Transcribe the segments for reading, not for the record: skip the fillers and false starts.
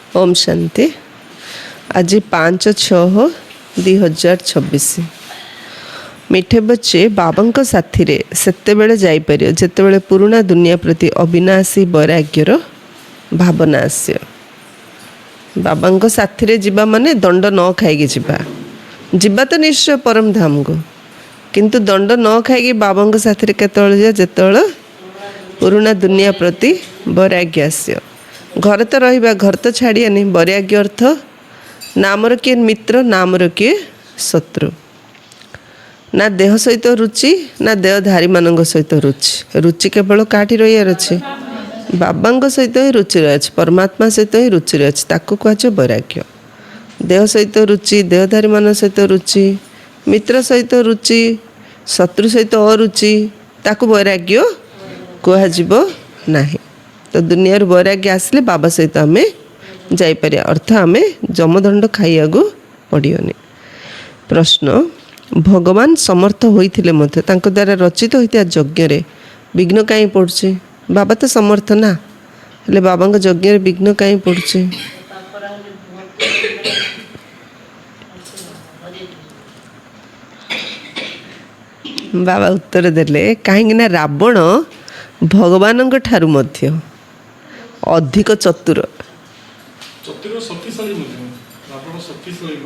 ओम शांति। आज 5/6/2026। मिठे बच्चे बाबा साथी रे सेतेबेले जाइपर जेतेबेले पुराना दुनिया प्रति अविनाशी वैराग्यर भावना आस्य। बाबा साथी रे जिबा माने दंड न खाइकी जिबा तो निश्चय परम धाम को, किंतु दंड न खाइकी बाबा साथी रे केतବେଳେ जा जेतବେଳେ पुराना दुनिया प्रति वैराग्य आस्य। घर तो रहिबा, घर तो छाड़ियानी। वैराग्य अर्थ ना आमर किए मित्र ना आमर किए शत्रु, ना देह सहित रुचि ना देहधारी मान सहित रुचि। रुचि केवल काठी रही अच्छे बाबा सहित ही रुचि रही, परमात्मा सहित ही रुचि रही, ताकू कहुचे वैराग्य। देह सहित रुचि, देहधारी मान सहित रुचि, मित्र सहित रुचि, शत्रु सहित अरुचि, ताकू वैराग्य कहुब नाही। तो दुनिया वैराग्य आसिले बाबा सहित आम जापर, अर्थ आम जमदंड खाइया पड़ोनी। प्रश्न, भगवान समर्थ होते द्वारा रचित होता यज्ञ विघ्न कहीं पड़ुछि? बाबा तो समर्थ ना, हेले बाबा यज्ञ विघ्न कहीं पड़ुछि? बाबा उत्तर देले, कहीं रावण भगवान ठारू मध्य अधिक चतुर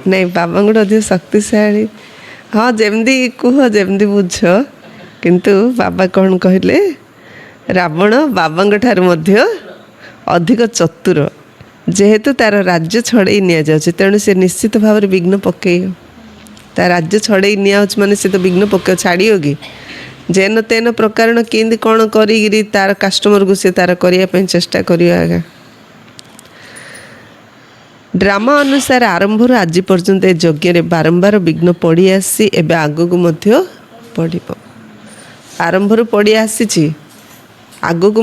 नहीं, बाबा अधिक शक्तिशाली। हाँ, जमती कह जमती बुझ, किंतु बाबा कौन कहले? रावण बाबा ठारू मध्य अधिक चतुर, जेहेतु तार राज्य छड़े नि जाउछि, तेणु से निश्चित भाव में विघ्न पकई। तार राज्य छड़े नि माने से तो विघ्न पकड़ छाड़ियो कि जेन तेन प्रकार केंदी कौन करी तार कस्टमर को से तार करने चेष्टा करिया। ड्रामा अनुसार आरंभ आज पर्यंत यज्ञ बारंबार विघ्न पड़ी आसी, एवं आग को पड़ आरंभ पड़ी आसी, आग को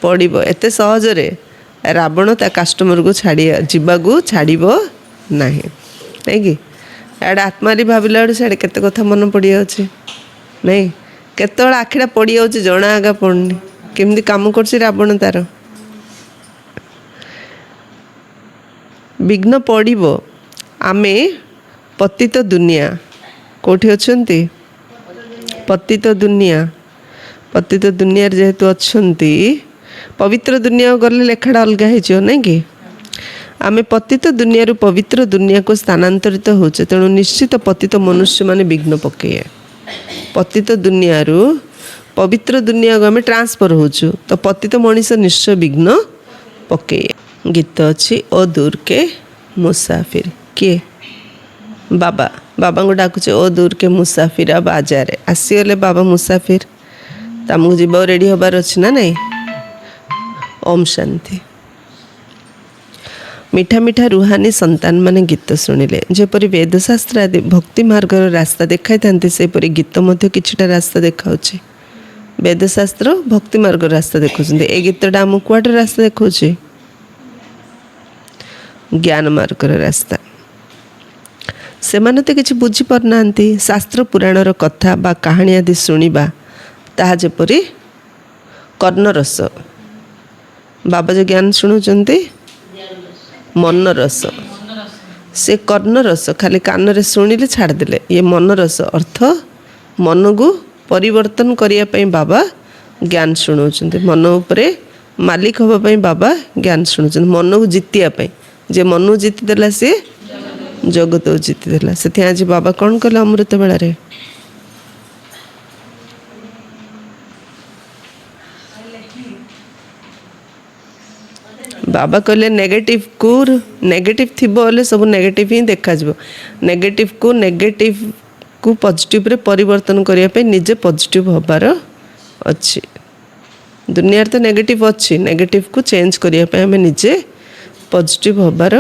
पड़ एत सहजरे रावण ता कस्टमर को छाड़िया जीवाकू छाड़ ना कि याडे आत्मारी भाविला साड़े केते कथा मन पड़ जाए नहीं, केतल आखिटा पड़ जाऊँ जना आगा पड़नी केमती काम कर रावण। तार विघ्न पड़ो आमे पतित दुनिया कोठी अच्छंती? पतित दुनिया जेहेतु अच्छंती, पवित्र दुनिया गले लेखाटा अलग हो नहीं कि आमे पतित दुनिया रु पवित्र दुनिया को स्थानांतरित होचे, तेणु निश्चित पतित मनुष्य माने विघ्न पकइए। पतित दुनिया रु पवित्र दुनिया को आम ट्रांसफर होचु, तो पतित मनीष निश्चय विघ्न पकइए। गीत अच्छी ओ दूर के मुसाफिर किए? बाबा बाबा को डाकुचे ओ दूर के मुसाफिर। अब आजारे आसीगले बाबा मुसाफिर, तमको जीव रेडी हबार अच्छी ना नहीं। ओम शांति। मीठा मीठा रुहानी संतान माने गीत शुणिले जेपरी वेदशास्त्र आदि भक्ति मार्गर रास्ता देखाई था, सेपरी गीत मध्य किछिटा रास्ता देखाउछि। वेदशास्त्र भक्ति मार्ग रास्ता देखुछन्ते, ए गीतटा आम कुआडे रास्ता देखुछि? ज्ञान मार्गर रास्ता। से माने तो किछि बुझी पारनांती। शास्त्र पुराणर कथा बा कहानी आदि शुणिबा ताहा जेपरी कर्णरस। बाबा जो ज्ञान शुणुचन्ते मन रस, से कर्ण रस खाली कान रे शुणिले छाड़देले। ये मन रस अर्थ मन को परिवर्तन करने बाबा ज्ञान शुणाउछन्ते। मन उपरे मालिक होगा बाबा ज्ञान शुणाउछन्ते। मन को जीतिया जे मन को जीतिदेला सी जगत को जीतिदेला। से आज बाबा कौन कले अमृत बेला रे? बाबा कहले नेगेटिव को नेगेटिव थी बोले सब नेगेटिव ही देखा। नेगेटिव को पॉजिटिव रे परिवर्तन करने निजे पॉजिटिव होबार अच्छी। दुनिया तो नेगेटिव अच्छी, नेगेटिव को चेंज करने आम निजे पॉजिटिव होबार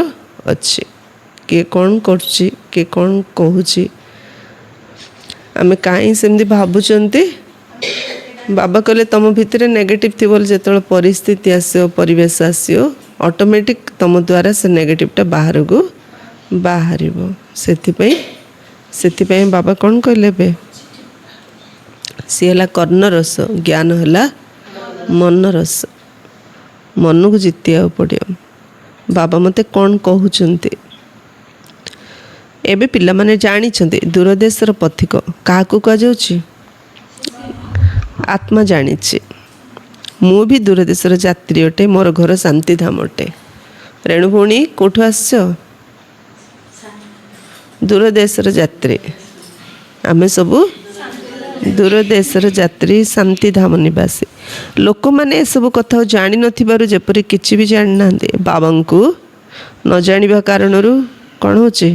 अच्छी। किए कौन करुच्ची, किए कौन कहूची, आम कहीं सेमती भावुंट। बाबा कहले तुम भितर नेगेटिव थी बोले जो परिस्थिति आसो, परिवेश आसो, ऑटोमेटिक तुम द्वारा से नेगेटिवटा बाहर को बाहर। से बाबा कौन कहले बे? सी है कर्ण रस, ज्ञान है मन रस। मन को जीतिया पड़ो। बाबा मते कौन कहउचंती एबे पिलामाने जानिछंती दूरदेशर पथिक काहाकू कह जाउची आत्मा जानिछि मु भी दूरदेशर यात्री अटे मोर घर शांति धाम अटे रेणु भौणी कोठु आसछ दूरदेशर यात्री आमे सबू दूरदेशर यात्री शांति धाम निवासी लोक मैंने सब कथा जानी नथिबारु जेपरि किछि भी जानि नांदे बाबा को न जानिबा कारणरू कौन होची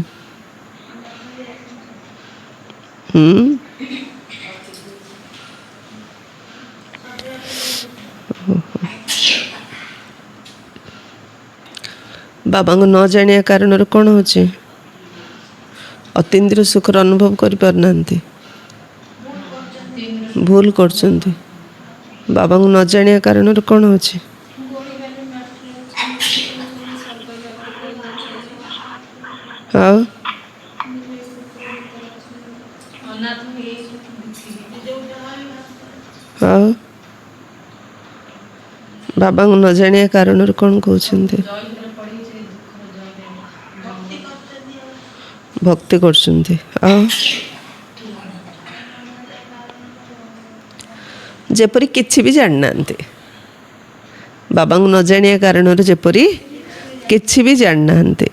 बाबा को न जानिया कारणरू कौन होची अतीन्द्रिय सुखर अनुभव करि पारनांती भूल करछंती बाबा को न जानिया कारण कौन होची हाँ हाँ बाबा को न जानिया कारण कौन कहते भक्ति करछंती हाँ जेपरी किछि भी जान नांती बाबा को न जानिया कारण जेपरी किछि भी जान नांती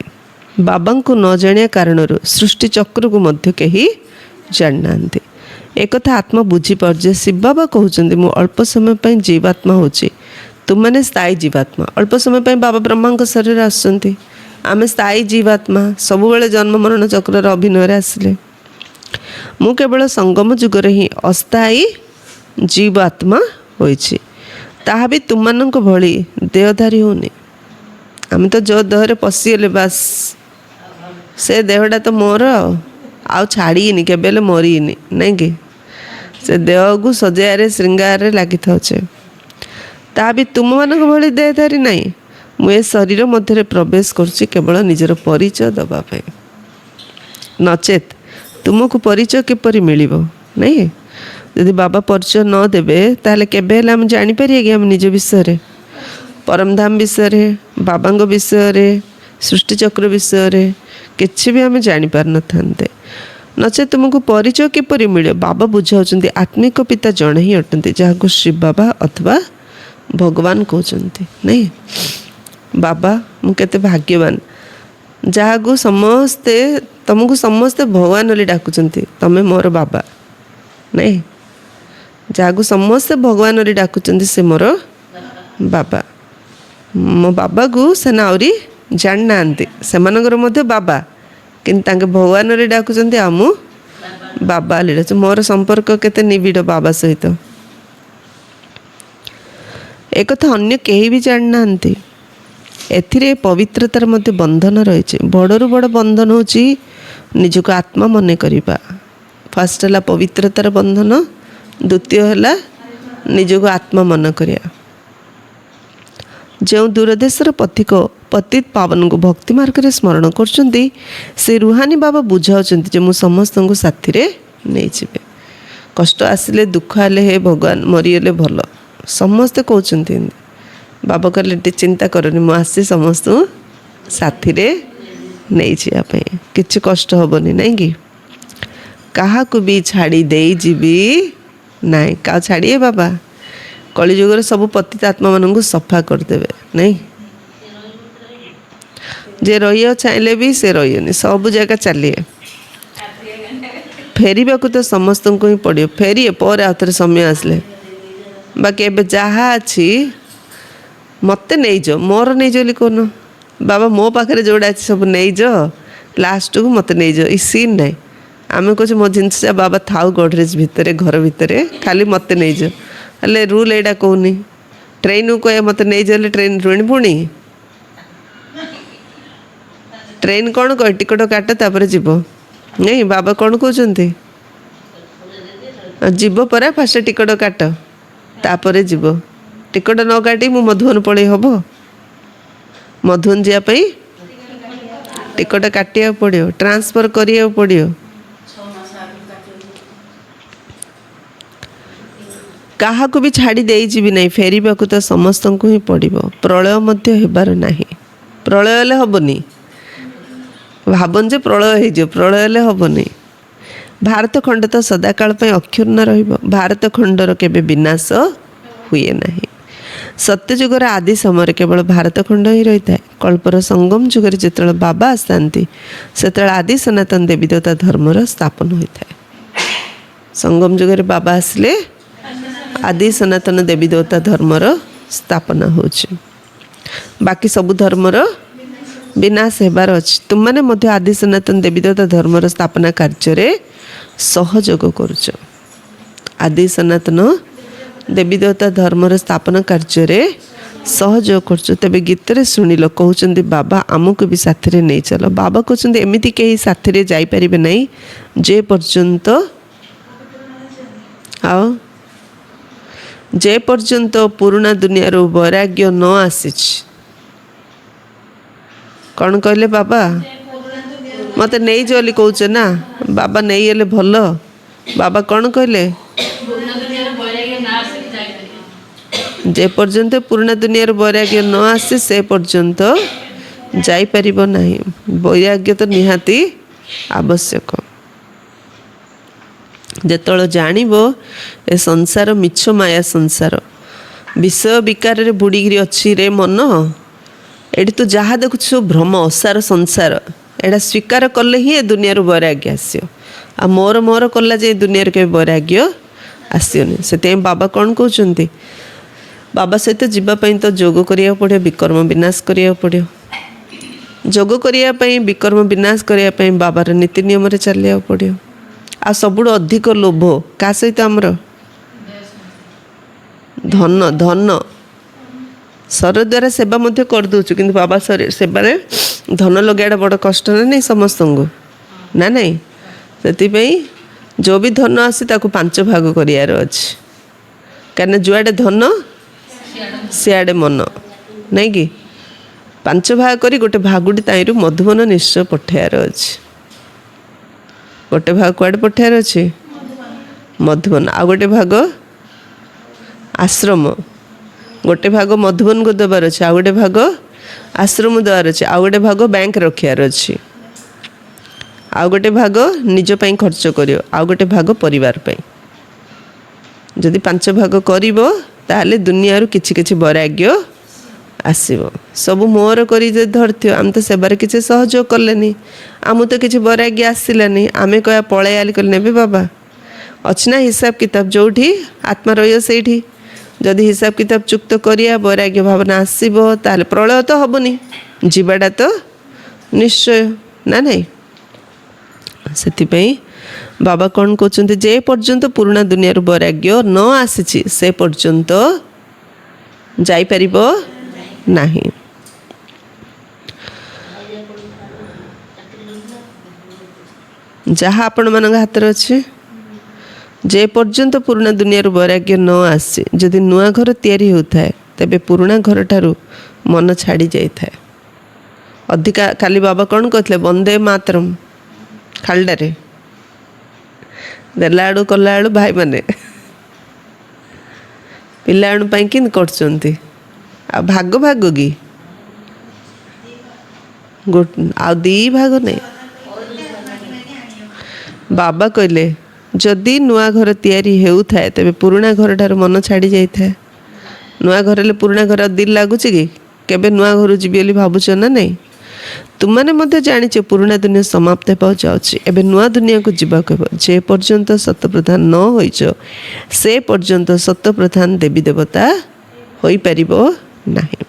बाबा को न जानिया कारण सृष्टि चक्र को मध्य कहीं जान नांती एक कथा आत्मा बुझी पारजे शिव बाबा कहउचंदी मु अल्प समय पई जीवात्मा होची तुम माने स्थायी जीवात्मा अल्प समय पई बाबा ब्रह्मा को शरीर आसुचंती आमे स्थायी जीवात्मा सब बेले जन्म मरण चक्र अभिनय आसिले मु केवल संगम जुग रे ही अस्थायी जीवात्मा होइछि ताहा भी तुमମାନଙ୍କ भली देहधारी होनी आम तो जो देहरे पशिगले बास से देहटा तो मोर आउ छाड़ीनी केबेले मरीनी नहीं कि से देह को सजाय श्रृंगार लगी थाउछे ता भी तुमମାନଙ୍କ भली देहधारी नहीं मुझे शरीर मध्य प्रवेश करुच्ची केवल निजर परिचय दबा पाए नचेत तुमको परिचय किपरि मिलिबो नहीं यदि बाबा परिचय न देवे ताले केबे हम जानी परिए कि हम निज विषय परमधाम विषय बाबा विषय सृष्टि चक्र विषय किसी भी आम जापर न था नचे तुमको परिचय किपरि मिले बाबा बुझाऊँ आत्मिक पिता जड़े ही अटंती जहाँ शिव बाबा अथवा भगवान कहते नहीं बाबा मुझे भाग्यवान जहाँ को समस्ते तुमको समस्ते भगवान बोली डाकुचंती तमें मोर बाबा नहीं जहाँ को समस्ते भगवान बोली डाकुचंती से मोर बाबा मो बाबा को से नाउरी जान नांती सेमानगर मध्य बाबा किंतु भगवान रे डाकुचंती आमु बाबा बोली मोर संपर्क केते निबिड़ बाबा सहित एक कथा अन्य कहीं भी जान नांती एथिरे पवित्रतार मध्य बंधन रही बड़रू बड़ बंधन होची निजको आत्मा मन करिबा फर्स्ट है पवित्रतार बंधन द्वितीय है निजको आत्मा मन करिया जो दूरदेशर पथिक पतित पावन को भक्ति मार्ग रे स्मरण करछंती से रुहानी बाबा बुझाउछंती जे मु समस्त को साथी रे नै जिवे कष्ट आसिले दुख आले हे भगवान मरियले भल समस्ते कहउछंती बाबा कहले चिंता करनी मु आसी समस्त साथी रे नै जिया पे किछि कष्ट हबनी नै कि कहा को भी छाड़ी दे जीवी नाई का छाड़िए बाबा कलिजुगर सब पतित आत्मा मान को सफा करदेवे नहीं जे रही चाहले भी से रही सब जगह चलिए फेरिबा को तो समस्त को ही पड़ो फेरिए पर आउथरे समय आसले बाकी एबे जहाँ अच्छी मत नहीं जो मोर नहीं जो कौन बाबा मो पाखे जोड़ा अच्छी सब नहीं जो लास्ट को मत नहीं जो ई सीन नहीं आम कहे मो जिनस बाबा थाउ गडरेज भितर घर भितर खाली मत नहीं जो हेले रूल एटा कहूनी ट्रेन को कहे मत नहीं जाले ट्रेन रुणी पुणी ट्रेन कौन कह टिकट काट तापर जीव नहीं बाबा कौन कहते जीव पर फास्ट टिकट काट तापर जीव टिकट न काटी मु मधुबन पड़े हम मधुबन जावाई टिकट काटिया पड़ो ट्रांसफर करिया पड़ो क्या को भी छाड़ी दे जी नहीं फेरिबा को तो समस्त को ही पड़ो प्रलय मध्य हेबार नहीं ପ୍ରଳୟ ହେଲେ ହେବନି। ଭାବନି ଯେ ପ୍ରଳୟ ହେଇଯିବ, ପ୍ରଳୟ ହେଲେ ହେବନି। ଭାରତ ଖଣ୍ଡ ତ ସଦାକାଳ ପାଇଁ ଅକ୍ଷୁର୍ଣ୍ଣ ରହିବ। ଭାରତ ଖଣ୍ଡର କେବେ ବିନାଶ ହୁଏ ନାହିଁ। ସତ୍ୟଯୁଗର ଆଦି ସମୟରେ କେବଳ ଭାରତ ଖଣ୍ଡ ହିଁ ରହିଥାଏ। କଳ୍ପର ସଙ୍ଗମ ଯୁଗରେ ଯେତେବେଳେ ବାବା ଆସିଥାନ୍ତି ସେତେବେଳେ ଆଦି ସନାତନ ଦେବୀ ଦେବତା ଧର୍ମର ସ୍ଥାପନ ହୋଇଥାଏ। ସଙ୍ଗମ ଯୁଗରେ ବାବା ଆସିଲେ ଆଦି ସନାତନ ଦେବୀ ଦେବତା ଧର୍ମର ସ୍ଥାପନା ହେଉଛି। ବାକି ସବୁ ଧର୍ମର ବିନାଶ ହେବାର ଅଛି। ତୁମମାନେ ମଧ୍ୟ ଆଦି ସନାତନ ଦେବୀ ଦେବତା ଧର୍ମର ସ୍ଥାପନା କାର୍ଯ୍ୟରେ ସହଯୋଗ କରୁଛ। ଆଦି ସନାତନ ଦେବୀ ଦେବତା ଧର୍ମର ସ୍ଥାପନା କାର୍ଯ୍ୟରେ ସହଯୋଗ କରୁଛ। ତେବେ ଗୀତରେ ଶୁଣିଲ କହୁଛନ୍ତି ବାବା ଆମକୁ ବି ସାଥିରେ ନେଇ ଚାଲ। ବାବା କହୁଛନ୍ତି ଏମିତି କେହି ସାଥିରେ ଯାଇପାରିବେ ନାହିଁ ଯେ ପର୍ଯ୍ୟନ୍ତ ପୁରୁଣା ଦୁନିଆରୁ ବୈରାଗ୍ୟ ନ ଆସିଛି। କ'ଣ କହିଲେ ବାବା? ମୋତେ ନେଇଛ ବୋଲି କହୁଛ ନା, ବାବା ନେଇଗଲେ ଭଲ। ବାବା କ'ଣ କହିଲେ? ଯେ ପର୍ଯ୍ୟନ୍ତ ପୁରୁଣା ଦୁନିଆର ବୈରାଗ୍ୟ ନ ଆସେ ସେ ପର୍ଯ୍ୟନ୍ତ ଯାଇପାରିବ ନାହିଁ। ବୈରାଗ୍ୟ ତ ନିହାତି ଆବଶ୍ୟକ। ଯେତେବେଳେ ଜାଣିବ ଏ ସଂସାର ମିଛ ମାୟା ସଂସାର, ବିଷୟ ବିକାରରେ ବୁଡ଼ିକିରି ଅଛି ରେ ମନ, ଏଠି ତୁ ଯାହା ଦେଖୁଛୁ ସବୁ ଭ୍ରମ, ଅସାର ସଂସାର। ଏଇଟା ସ୍ୱୀକାର କଲେ ହିଁ ଏ ଦୁନିଆରୁ ବୈରାଗ୍ୟ ଆସିବ। ଆଉ ମୋର କଲା ଯେ ଏ ଦୁନିଆରେ କେବେ ବୈରାଗ୍ୟ ଆସିବନି। ସେଥିପାଇଁ ବାବା କ'ଣ କହୁଛନ୍ତି? ବାବା ସହିତ ଯିବା ପାଇଁ ତ ଯୋଗ କରିବାକୁ ପଡ଼ିବ, ବିକର୍ମ ବିନାଶ କରିବାକୁ ପଡ଼ିବ। ଯୋଗ କରିବା ପାଇଁ, ବିକର୍ମ ବିନାଶ କରିବା ପାଇଁ ବାବାର ନୀତି ନିୟମରେ ଚାଲିବାକୁ ପଡ଼ିବ। ଆଉ ସବୁଠୁ ଅଧିକ ଲୋଭ କାହା ସହିତ? ଆମର ଧନ ଶରୀର ଦ୍ୱାରା ସେବା ମଧ୍ୟ କରିଦେଉଛୁ, କିନ୍ତୁ ବାବା ସେବାରେ ଧନ ଲଗାଇବାଟା ବଡ଼ କଷ୍ଟ ନା ନାହିଁ ସମସ୍ତଙ୍କୁ, ନା ନାହିଁ? ସେଥିପାଇଁ ଯେଉଁ ବି ଧନ ଆସେ ତାକୁ 5 ଭାଗ କରିବାର ଅଛି। କାହିଁକିନା ଯୁଆଡ଼େ ଧନ ସିଆଡ଼େ ମନ, ନାଇଁ କି? 5 ଭାଗ କରି ଗୋଟେ ଭାଗଟି ତାଇରୁ ମଧୁବନ ନିଶ୍ଚୟ ପଠାଇବାର ଅଛି। ଗୋଟେ ଭାଗ କୁଆଡ଼େ ପଠାଇବାର ଅଛି? ମଧୁବନ। ଆଉ ଗୋଟେ ଭାଗ ଆଶ୍ରମ। ଗୋଟେ ଭାଗ ମଧୁବନକୁ ଦେବାର ଅଛି, ଆଉ ଗୋଟେ ଭାଗ ଆଶ୍ରମ ଦେବାର ଅଛି, ଆଉ ଗୋଟେ ଭାଗ ବ୍ୟାଙ୍କ ରଖିବାର ଅଛି, ଆଉ ଗୋଟେ ଭାଗ ନିଜ ପାଇଁ ଖର୍ଚ୍ଚ କରିବ, ଆଉ ଗୋଟେ ଭାଗ ପରିବାର ପାଇଁ। ଯଦି 5 ଭାଗ କରିବ ତାହେଲେ ଦୁନିଆରୁ କିଛି କିଛି ବୈରାଗ୍ୟ ଆସିବ। ସବୁ ମୋର କରି ଯଦି ଧରିଥିବ, ଆମେ ତ ସେବାରେ କିଛି ସହଯୋଗ କଲେନି, ଆମକୁ ତ କିଛି ବୈରାଗ୍ୟ ଆସିଲାନି, ଆମେ କହିବା ପଳେଇ ଆଲି କଲେ ନେବେ ବାବା? ଅଛି ନା ହିସାବ କିତାବ, ଯେଉଁଠି ଆତ୍ମା ରହିବ ସେଇଠି। ଯଦି ହିସାବ କିତାବ ଚୁକ୍ତ କରିବା, ବୈରାଗ୍ୟ ଭାବନା ଆସିବ, ତାହେଲେ ପ୍ରଳୟ ତ ହେବନି, ଯିବାଟା ତ ନିଶ୍ଚୟ, ନା ନାହିଁ? ସେଥିପାଇଁ ବାବା କ'ଣ କହୁଛନ୍ତି? ଯେ ପର୍ଯ୍ୟନ୍ତ ପୁରୁଣା ଦୁନିଆରୁ ବୈରାଗ୍ୟ ନ ଆସିଛି ସେ ପର୍ଯ୍ୟନ୍ତ ଯାଇପାରିବ ନାହିଁ। ଯାହା ଆପଣମାନଙ୍କ ହାତରେ ଅଛି, ଯେ ପର୍ଯ୍ୟନ୍ତ ପୁରୁଣା ଦୁନିଆରୁ ବୈରାଗ୍ୟ ନ ଆସିଛି, ଯଦି ନୂଆ ଘର ତିଆରି ହେଉଥାଏ ତେବେ ପୁରୁଣା ଘରଠାରୁ ମନ ଛାଡ଼ି ଯାଇଥାଏ। ଅଧିକା କାଲି ବାବା କ'ଣ କହିଥିଲେ? ବନ୍ଦେ ମାତରମ୍ ଖାଲଡ଼ାରେ ଦେଲା ବେଳୁ କଲା ବେଳୁ ଭାଇମାନେ ପିଲାମାନଙ୍କ ପାଇଁ କେମିତି କରୁଛନ୍ତି? ଆଉ ଭାଗ କି ଆଉ 2 ଭାଗ ନାହିଁ। ବାବା କହିଲେ ଯଦି ନୂଆ ଘର ତିଆରି ହେଉଥାଏ ତେବେ ପୁରୁଣା ଘରଠାରୁ ମନ ଛାଡ଼ି ଯାଇଥାଏ। ନୂଆ ଘର ହେଲେ ପୁରୁଣା ଘର ଦିଲ୍ ଲାଗୁଛି କି? କେବେ ନୂଆ ଘରୁ ଯିବି ବୋଲି ଭାବୁଛ ନା ନାହିଁ? ତୁମମାନେ ମଧ୍ୟ ଜାଣିଛ ପୁରୁଣା ଦୁନିଆ ସମାପ୍ତ ହେବାକୁ ଯାଉଛି, ଏବେ ନୂଆ ଦୁନିଆକୁ ଯିବାକୁ ହେବ। ଯେ ପର୍ଯ୍ୟନ୍ତ ସତପ୍ରଧାନ ନ ହୋଇଛ ସେ ପର୍ଯ୍ୟନ୍ତ ସତପ୍ରଧାନ ଦେବୀ ଦେବତା ହୋଇପାରିବ ନାହିଁ।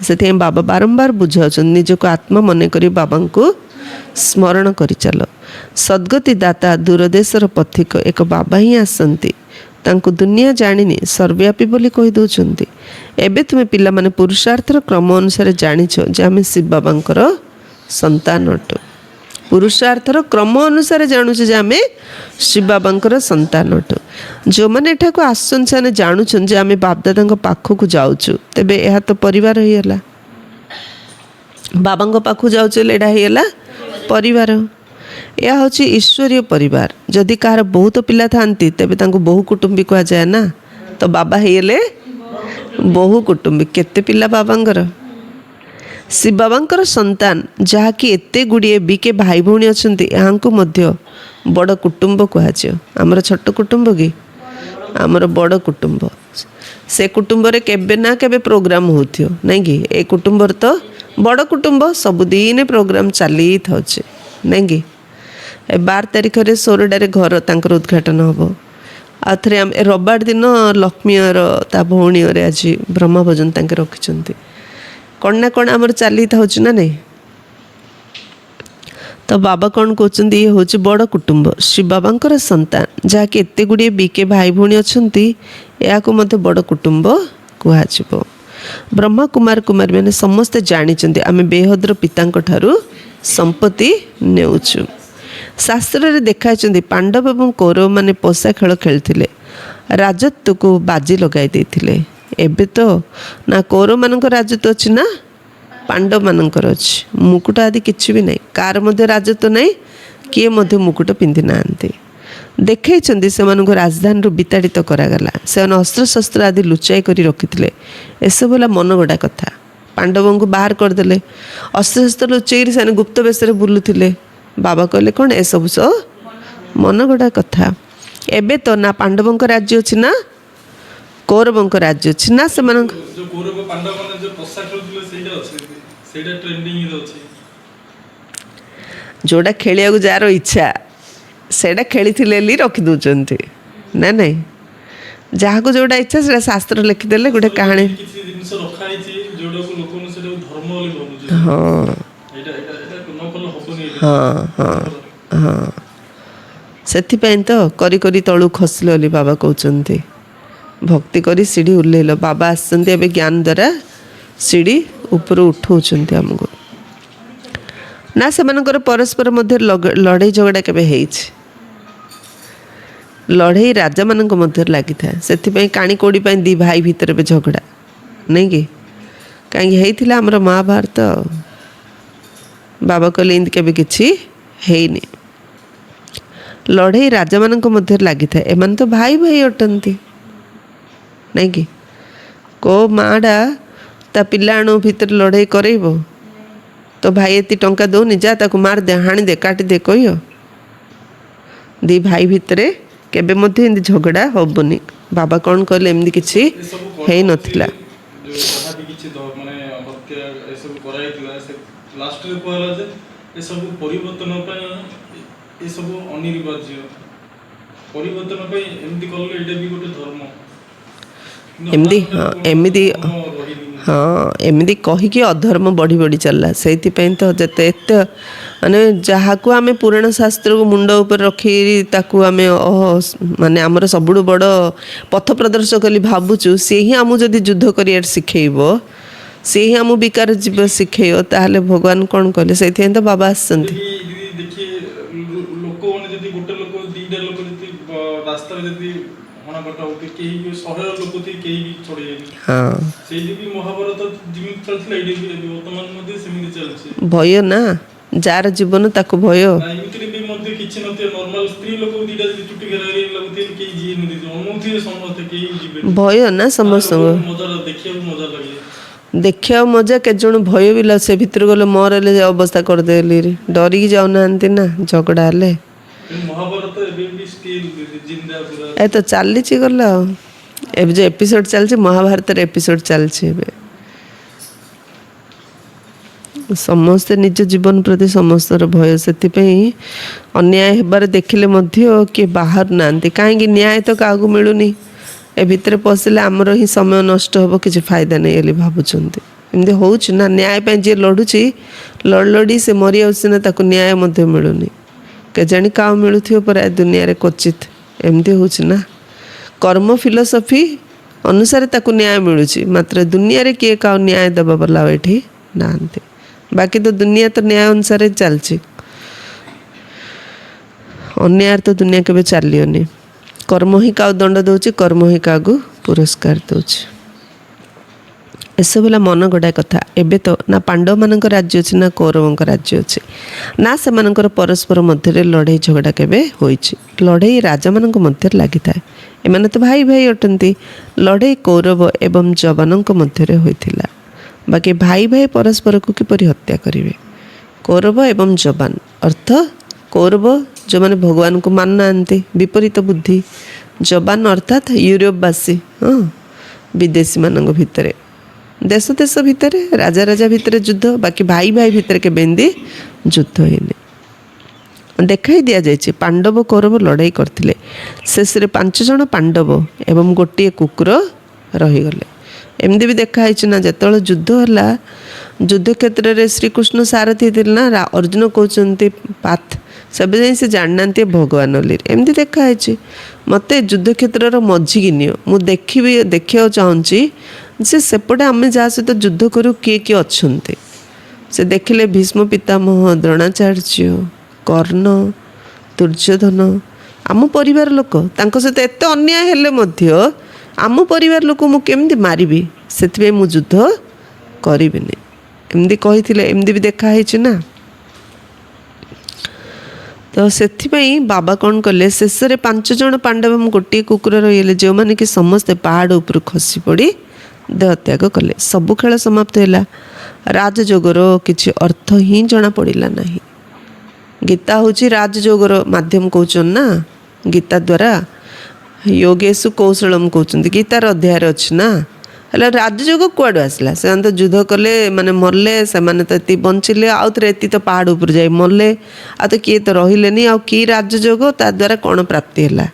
ସେଥିପାଇଁ ବାବା ବାରମ୍ବାର ବୁଝାଉଛନ୍ତି, ନିଜକୁ ଆତ୍ମା ମନେକରି ବାବାଙ୍କୁ ସ୍ମରଣ କରିଚାଲ। ସଦ୍ଗତି ଦାତା ଦୂରଦେଶର ପଥିକ ଏକ ବାବା ହିଁ ଆସନ୍ତି, ତାଙ୍କୁ ଦୁନିଆ ଜାଣିନି ସର୍ବ୍ୟାପୀ ବୋଲି କହିଦେଉଛନ୍ତି। ଏବେ ତୁମେ ପିଲାମାନେ ପୁରୁଷାର୍ଥର କ୍ରମ ଅନୁସାରେ ଜାଣିଛ ଯେ ଆମେ ଶିବ ବାବାଙ୍କର ସନ୍ତାନ ଅଟୁ। ପୁରୁଷାର୍ଥର କ୍ରମ ଅନୁସାରେ ଜାଣୁଛୁ ଯେ ଆମେ ଶିବ ବାବାଙ୍କର ସନ୍ତାନ ଅଟୁ। ଯେଉଁମାନେ ଏଠାକୁ ଆସୁଛନ୍ତି ସେମାନେ ଜାଣୁଛନ୍ତି ଯେ ଆମେ ବାପଦାଦାଙ୍କ ପାଖକୁ ଯାଉଛୁ, ତେବେ ଏହା ତ ପରିବାର ହେଇଗଲା। ବାବାଙ୍କ ପାଖକୁ ଯାଉଛୁ ହେଲେ ଏଇଟା ହେଇଗଲା ପରିବାର। ଏହା ହେଉଛି ଈଶ୍ୱରୀୟ ପରିବାର। ଯଦି କାହାର ବହୁତ ପିଲା ଥାଆନ୍ତି ତେବେ ତାଙ୍କୁ ବହୁ କୁଟୁମ୍ବୀ କୁହାଯାଏ ନା, ତ ବାବା ହେଇଗଲେ ବହୁ କୁଟୁମ୍ବୀ। କେତେ ପିଲା ବାବାଙ୍କର? ଶିବ ବାବାଙ୍କର ସନ୍ତାନ ଯାହାକି ଏତେ ଗୁଡ଼ିଏ ବିକେ ଭାଇ ଭଉଣୀ ଅଛନ୍ତି, ଏହାଙ୍କୁ ମଧ୍ୟ ବଡ଼ କୁଟୁମ୍ବ କୁହାଯିବ। ଆମର ଛୋଟ କୁଟୁମ୍ବ କି? ଆମର ବଡ଼ କୁଟୁମ୍ବ। ସେ କୁଟୁମ୍ବରେ କେବେ ନା କେବେ ପ୍ରୋଗ୍ରାମ ହେଉଥିବ ନାଇଁ କି? ଏ କୁଟୁମ୍ବର ତ ବଡ଼ କୁଟୁମ୍ବ, ସବୁଦିନ ପ୍ରୋଗ୍ରାମ ଚାଲି ଥାଉଛି ନାଇଁ କି? 12 ତାରିଖରେ 16ଟାରେ ଘର ତାଙ୍କର ଉଦ୍ଘାଟନ ହେବ। ଆଉ ଥରେ ଆମେ ରବିବାର ଦିନ ଲକ୍ଷ୍ମୀର ତା ଭଉଣୀ ଘରେ ଆଜି ବ୍ରହ୍ମ ଭୋଜନ ତାଙ୍କେ ରଖିଛନ୍ତି। କ'ଣ ନା କ'ଣ ଆମର ଚାଲି ଥାଉଛି ନା ନାଇଁ? ତ ବାବା କ'ଣ କହୁଛନ୍ତି, ଇଏ ହେଉଛି ବଡ଼ କୁଟୁମ୍ବ, ଶିବ ବାବାଙ୍କର ସନ୍ତାନ ଯାହାକି ଏତେ ଗୁଡ଼ିଏ ବିକେ ଭାଇ ଭଉଣୀ ଅଛନ୍ତି, ଏହାକୁ ମଧ୍ୟ ବଡ଼ କୁଟୁମ୍ବ କୁହାଯିବ। ବ୍ରହ୍ମା କୁମାର କୁମାରୀମାନେ ସମସ୍ତେ ଜାଣିଛନ୍ତି ଆମେ ବେହଦ୍ର ପିତାଙ୍କ ଠାରୁ ସମ୍ପତ୍ତି ନେଉଛୁ। ଶାସ୍ତ୍ରରେ ଦେଖାଇଛନ୍ତି ପାଣ୍ଡବ ଏବଂ କୌରବମାନେ ପୋଷା ଖେଳ ଖେଳିଥିଲେ, ରାଜତ୍ୱକୁ ବାଜି ଲଗାଇ ଦେଇଥିଲେ। ଏବେ ତ ନା କୌରବମାନଙ୍କ ରାଜତ୍ୱ ଅଛି ନା ପାଣ୍ଡବମାନଙ୍କର ଅଛି। ମୁକୁଟ ଆଦି କିଛି ବି ନାହିଁ, କାହାର ମଧ୍ୟ ରାଜତ୍ୱ ନାହିଁ, କିଏ ମଧ୍ୟ ମୁକୁଟ ପିନ୍ଧି ନାହାନ୍ତି। ଦେଖାଇଛନ୍ତି ସେମାନଙ୍କୁ ରାଜଧାନୀରୁ ବିତାଡ଼ିତ କରାଗଲା, ସେମାନେ ଅସ୍ତ୍ରଶସ୍ତ୍ର ଆଦି ଲୁଚାଇ କରି ରଖିଥିଲେ। ଏସବୁ ହେଲା ମନଗଢ଼ା କଥା। ପାଣ୍ଡବଙ୍କୁ ବାହାର କରିଦେଲେ, ଅସ୍ତ୍ରଶସ୍ତ୍ର ଲୁଚାଇକରି ସେମାନେ ଗୁପ୍ତ ବେଶରେ ବୁଲୁଥିଲେ। ବାବା କହିଲେ କ'ଣ ଏସବୁ ମନଗଢ଼ା କଥା। ଏବେ ତ ନା ପାଣ୍ଡବଙ୍କ ରାଜ୍ୟ ଅଛି ନା କୌରବଙ୍କ ରାଜ୍ୟ ଅଛି, ନା ସେମାନଙ୍କ ଯେଉଁଟା ଖେଳିବାକୁ ଯାହାର ଇଚ୍ଛା ସେଇଟା ଖେଳିଥିଲେ ବୋଲି ରଖିଦେଉଛନ୍ତି ନା ନାଇଁ? ଯାହାକୁ ଯେଉଁଟା ଇଚ୍ଛା ସେଇଟା ଶାସ୍ତ୍ର ଲେଖିଦେଲେ ଗୋଟେ କାହାଣୀ। ହଁ ହଁ ହଁ ହଁ, ସେଥିପାଇଁ ତ କରି କରି ତଳୁ ଖସିଲ ବୋଲି ବାବା କହୁଛନ୍ତି। ଭକ୍ତି କରି ସିଢ଼ି ଓହ୍ଲେଇଲ, ବାବା ଆସିଛନ୍ତି ଏବେ ଜ୍ଞାନ ଦ୍ୱାରା ସିଢ଼ି ଉପରୁ ଉଠଉଛନ୍ତି ଆମକୁ। ନା ସେମାନଙ୍କର ପରସ୍ପର ମଧ୍ୟରେ ଲଢ଼େଇ ଝଗଡ଼ା କେବେ ହେଇଛି? ଲଢ଼େଇ ରାଜାମାନଙ୍କ ମଧ୍ୟରେ ଲାଗିଥାଏ, ସେଥିପାଇଁ କାଣି କୋଡ଼ି ପାଇଁ ଦି ଭାଇ ଭିତରେ ଏବେ ଝଗଡ଼ା ନାଇଁ କି? କାହିଁକି ହେଇଥିଲା ଆମର ମହାଭାରତ। ବାବା କହିଲେ ଏମିତି କେବେ କିଛି ହେଇନି। ଲଢ଼େଇ ରାଜାମାନଙ୍କ ମଧ୍ୟରେ ଲାଗିଥାଏ, ଏମାନେ ତ ଭାଇ ଭାଇ ଅଟନ୍ତି ନାଇଁ କି? କେଉଁ ମାଆଟା ତା ପିଲାଣୁ ଭିତରେ ଲଢ଼େଇ କରେଇବ? ତ ଭାଇ ଏତେ ଟଙ୍କା ଦେଉନି, ଯା ତାକୁ ମାରିଦେ, ହାଣିଦେ, କାଟିଦେ କହିବ? ଦି ଭାଇ ଭିତରେ କେବେ ମଧ୍ୟ ଏମିତି ଝଗଡ଼ା ହବନି। ବାବା କ'ଣ କହିଲେ, ଏମିତି କିଛି ହେଇନଥିଲା। ଏମିତି ହଁ ଏମିତି ହଁ ଏମିତି କହିକି ଅଧର୍ମ ବଢ଼ି ବଢ଼ି ଚାଲିଲା। ସେଇଥିପାଇଁ ତ ଯେତେ ଏତେ ମାନେ ଯାହାକୁ ଆମେ ପୁରାଣ ଶାସ୍ତ୍ରକୁ ମୁଣ୍ଡ ଉପରେ ରଖି ତାକୁ ଆମେ ମାନେ ଆମର ସବୁଠୁ ବଡ଼ ପଥ ପ୍ରଦର୍ଶକ ବୋଲି ଭାବୁଛୁ, ସିଏ ହିଁ ଆମକୁ ଯଦି ଯୁଦ୍ଧ କରିବାର ଶିଖେଇବ, ସିଏ ହିଁ ଆମକୁ ବିକାର ଜୀବ ଶିଖେଇବ, ତାହେଲେ ଭଗବାନ କ'ଣ କଲେ? ସେଇଥିପାଇଁ ତ ବାବା ଆସିଛନ୍ତି। ଭୟ ନା, ଯାହାର ଜୀବନ ତାକୁ ଭୟ। ଭୟ ନା ସମସ୍ତଙ୍କୁ ଦେଖିବାକୁ ମଜା, କେତେଜଣ ଭୟ ବି ସେ ଭିତରୁ ଗଲେ ମରଲେ ଅବସ୍ଥା କରିଦେଲି, ଡରିକି ଯାଉନାହାନ୍ତି ନା ଝଗଡ଼ା ହେଲେ। ଏ ତ ଚାଲିଛି ଗଲା ଆଉ। ଏବେ ଯେଉଁ ଏପିସୋଡ଼ ଚାଲିଛି ମହାଭାରତର ଏପିସୋଡ଼ ଚାଲିଛି ଏବେ। ସମସ୍ତେ ନିଜ ଜୀବନ ପ୍ରତି ସମସ୍ତର ଭୟ, ସେଥିପାଇଁ ଅନ୍ୟାୟ ହେବାର ଦେଖିଲେ ମଧ୍ୟ କିଏ ବାହାରୁ ନାହାନ୍ତି। କାହିଁକି? ନ୍ୟାୟ ତ କାହାକୁ ମିଳୁନି। ଏ ଭିତରେ ପଶିଲେ ଆମର ହିଁ ସମୟ ନଷ୍ଟ ହେବ, କିଛି ଫାଇଦା ନାହିଁ ବୋଲି ଭାବୁଛନ୍ତି। ଏମିତି ହେଉଛି ନା, ନ୍ୟାୟ ପାଇଁ ଯିଏ ଲଢ଼ୁଛି ଲଢ଼ି ସେ ମରିଯାଉଛି ନା, ତାକୁ ନ୍ୟାୟ ମଧ୍ୟ ମିଳୁନି। କେଜାଣି କାହା ମିଳୁଥିବ ପରା ଦୁନିଆରେ କ୍ୱଚିତ। ଏମିତି ହେଉଛି ନା, କର୍ମ ଫିଲୋସଫି ଅନୁସାରେ ତାକୁ ନ୍ୟାୟ ମିଳୁଛି, ମାତ୍ର ଦୁନିଆରେ କିଏ କାହା ନ୍ୟାୟ ଦେବା ବାଲା ଏଠି ନାହାନ୍ତି। ବାକି ତ ଦୁନିଆ ତ ନ୍ୟାୟ ଅନୁସାରେ ଚାଲିଛି, ଅନ୍ୟାୟ ତ ଦୁନିଆ କେବେ ଚାଲିବନି। କର୍ମ ହିଁ କାହାକୁ ଦଣ୍ଡ ଦେଉଛି, କର୍ମ ହିଁ କାହାକୁ ପୁରସ୍କାର ଦେଉଛି। ଏସବୁ ହେଲା ମନଗଢ଼ା କଥା। ଏବେ ତ ନା ପାଣ୍ଡବମାନଙ୍କ ରାଜ୍ୟ ଅଛି ନା କୌରବଙ୍କ ରାଜ୍ୟ ଅଛି, ନା ସେମାନଙ୍କର ପରସ୍ପର ମଧ୍ୟରେ ଲଢ଼େଇ ଝଗଡ଼ା କେବେ ହୋଇଛି। ଲଢ଼େଇ ରାଜାମାନଙ୍କ ମଧ୍ୟରେ ଲାଗିଥାଏ, ଏମାନେ ତ ଭାଇ ଭାଇ ଅଟନ୍ତି। ଲଢ଼େଇ କୌରବ ଏବଂ ଯବାନଙ୍କ ମଧ୍ୟରେ ହୋଇଥିଲା। बाकी भाई भाई परस्पर को किपरि हत्या करेंगे। कौरव एवं जबान अर्थ कौरव जो मैंने भगवान को मान ना विपरीत बुद्धि, जबान अर्थात यूरोपवासी हाँ विदेशी मान भितर देश देश भितर राजा राजा भितर युद्ध, बाकी भाई भाई भितर के बेंदी युद्ध होनी देखाई दि जाए। पांडव कौरव लड़ाई करते शेष 5 जन पांडव एवं गोटे कुकुर रहीगले। एमती भी देखाई ना जो युद्ध है युद्ध क्षेत्र में श्रीकृष्ण सारथी थे ना अर्जुन कहते पाथ सब से जानना भगवान ओली एमती देखाई। मत युद्ध क्षेत्र मझी की नियो मु देखा चाहूँगी जे सेपटे आम जहाँ सहित युद्ध करूँ किए किए अच्छा से देखिले भीष्म पितामह, द्रोणाचार्य, कर्ण, दुर्योधन आम परिवार लोक सहित एत अन्याय हेले मध्य आम परिवार लोक मु केमती मारिबी से मु युद्ध करिबिनी एमती कही एमती भी देखाई ना। तो से बाबा कौन कले शेष 5 जन पांडव गोटे कुकुर रही जो मैंने कि समस्ते पहाड़ उपर खसी पड़ी देह त्याग कले। सबु खेल समाप्त है। राजयोगर किसी अर्थ ही जना पड़ा ना। गीता हूँ राजयोगर माध्यम कहते ना गीता द्वारा योगेशु कौशलम कहते गीतार अध्याय अच्छी ना हेल्ला राजयोग कुआड़ आसला से तो युद्ध कले माने मरले से माने तो ये बंचिले आउ थे एति तो पहाड़ उपर जाए मरले आ तो किए तो रही आउ कि राजयोग ता द्वारा कौन प्राप्ति है।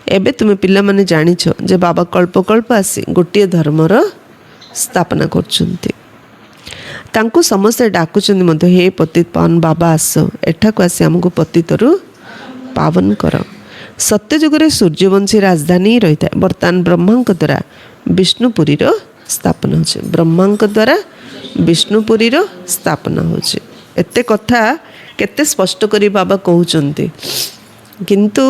एबे तुम पिला माने जानिछ जे बाबा कल्प कल्प आसी गोटे धर्मर स्थापना करछन्ति। तांको समस्ते डाकुचन्ति मध्य हे पतित पावन बाबा आस एठाकु आसी हमको पतितरु पावन कर। सत्यजुगे सूर्यवंशी राजधानी रही था। बर्तमान ब्रह्मा द्वारा विष्णुपुरी स्थापना हो ब्रह्मा द्वारा विष्णुपुरी स्थापना होते कथा केते स्पष्ट करी बाबा कहते किंतु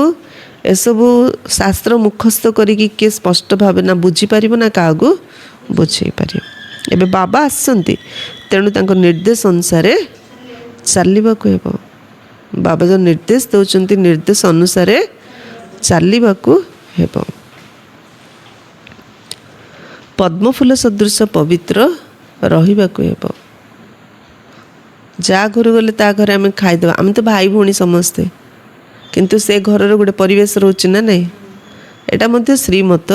एसबू शास्त्र मुखस्थ करिकी किए स्पष्ट भाव ना बुझीपार ना क्या बुझे पार। एबे बाबा आसती तेणु तांको निर्देश अनुसार चलवाक हेब। बाबा जो निर्देश दौरान निर्देश अनुसार चलवाक हेब। पद्मफूल सदृश पवित्र रहिबाक हेब। जा घर गले ता घर आम खाईदे आम तो भाई भौणी समस्ते किंतु से घर गोटे परिवेश रोचे ना नहीं एटा मध्य श्रीमत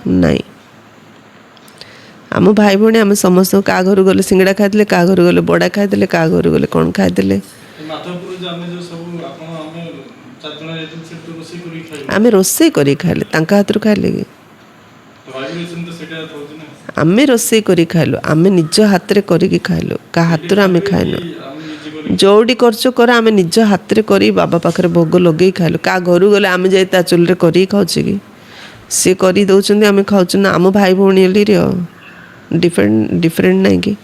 नाई। आम भाई भौणी आम समस्त क्या घर गले सिंगड़ा खाईदे क्या घर गले बड़ा खाईदे क्या घर गले कौन खाईदे आम रोसे कर खाइले हाथ खाइले कि आम रोसे कर खाइलु आम निज हाथ में खाइलु क्या हाथ आम खाइनु जोड़ी खर्च कर आम निज हाथ में कर बाबा पाखे भोग लगे खाइलु क्या घर गले आम जा चुल्हे कर खाऊे कि सी कर दौरान आम खाऊ ना आम भाई भौणी डिफरेंट नहीं कि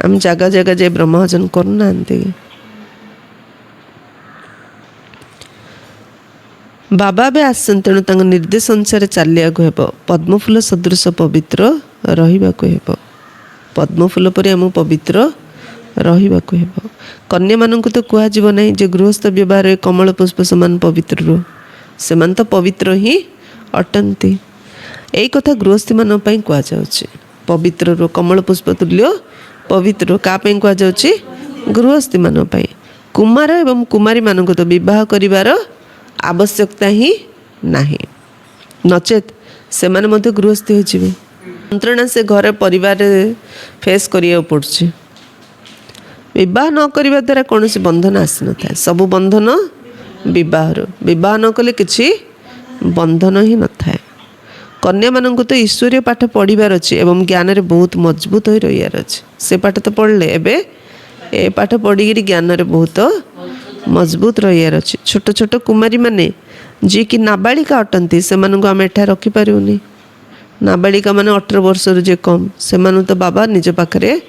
आम जगह जगह जाए ब्रह्मभजन करूना बाबा भी आसन तेणु तांको निर्देश अनुसार चलिया हेब। पद्मफूल सदृश पवित्र रहिबाक हेब। पद्मफूल पर आम पवित्र रहिबाक हेब। कन्या मानक तो कहुव ना जे गृहस्थ व्यवहार कमल पुष्प समान पवित्र रो से तो पवित्र ही अटंती। यही कथा गृहस्थी मान कहुच्छे पवित्र रो कमल पुष्प तुल्य पवित्र क्या कहुच्छे गृहस्थी मान। कुमार एवं कुमारी मानक तो विवाह करिवार आवश्यकता ही नहीं नचेत से माने मध्य गृहस्थी हो मंत्रणा से घर परिवार फेस करिया पड़ुछि। विवाह न करने द्वारा कौन सी बंधन आसी न था सबु बंधन विवाह न कले किसी बंधन ही न था। कन्या मानक तो ईश्वरीय पाठ पढ़ार अच्छे एवं ज्ञान रे बहुत मजबूत हो रही अच्छे से पाठ तो पढ़ले एबे ए पाठ पढ़ी ज्ञान रे बहुत मजबूत रही अच्छे। छोट छोट कुमारी माने जी कि नाबालिका अटंती से आम एठा रखिपारूनी। नाबालिका माने 18 वर्ष जे कम से तो बाबा निज पाखे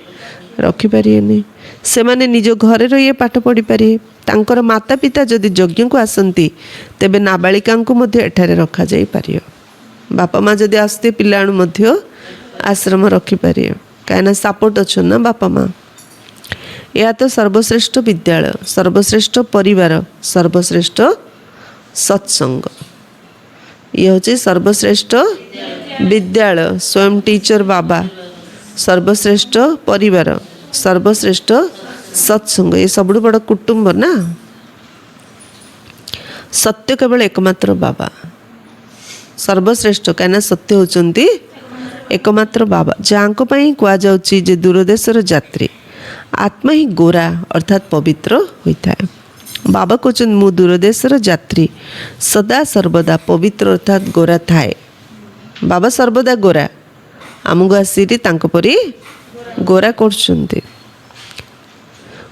रखिपारे से माने निज घरे रही पाठ पढ़ी पारे। तांकर माता पिता जदि यज्ञ को आसती तेबे नाबालिका को मध्य एठारे रखा जाई पारियो। बापा माँ जदि आसते पिलाणु मध्य आश्रम रखिपारे कहीं सपोर्ट अच्छा ना बापा माँ। यह तो सर्वश्रेष्ठ विद्यालय सर्वश्रेष्ठ परिवार सर्वश्रेष्ठ सत्संग ये हूँ सर्वश्रेष्ठ विद्यालय स्वयं टीचर बाबा सर्वश्रेष्ठ परिवार सर्वश्रेष्ठ सत्संग ये सबुठ बड़ कुटुंब ना सत्य केवल एकमात्र बाबा सर्वश्रेष्ठ कहीं सत्य होती एकमात्र बाबा जहाँ कहुच्छी जे दूरदेशर यात्री आत्मा ही गोरा अर्थात पवित्र होता है बाबा कहते मु दूरदेशर यात्री सदा सर्वदा पवित्र अर्थात गोरा थाए बाबा सर्वदा गोरा आमको आसी परी गोरा कर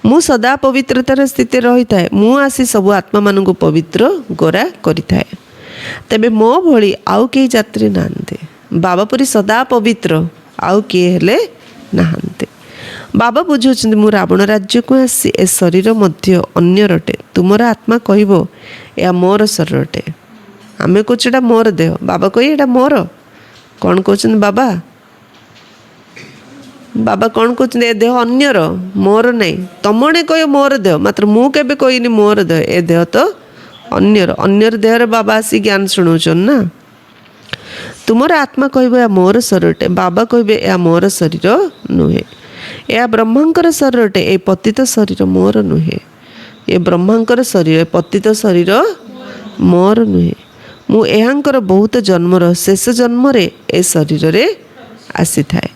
मु सदा पवित्रतार स्थिति रही थाए मु आसी सब आत्मा मान पवित्र गोरा करिथाए तेबे मो भली आउ कई यात्री नाहांते बाबा परी सदा पवित्र आउ किए हेले नाहांते बाबा बुझाउछन्ति मु रावण राज्य को आसी ए शरीर मध्य अन्य रटे तुमर आत्मा कहबो या मोर शरीर अटे आमे कोचडा मोर देह बाबा कहि एटा मोर कौन कहउछन्ति बाबा बाबा कौन कहते ए देह अन्यर मोर नहीं तमणे कह मोर देह मात्र मु केबे कहनी मोर देह ए देह तो अन्यर देह बाबा आसी ज्ञान शुणाउछन ना तुमर आत्मा कहबो या मोर शरीरटे बाबा कहबे या मोर शरीर नुहे या ब्रह्मांकर शरीरटे ए पतित शरीर मोर नुहे ये ब्रह्मांकर शरीर पतित शरीर मोर नुहे मु एहांकर बहुत जन्मर शेष जन्म रे ए शरीर रे आसी थाए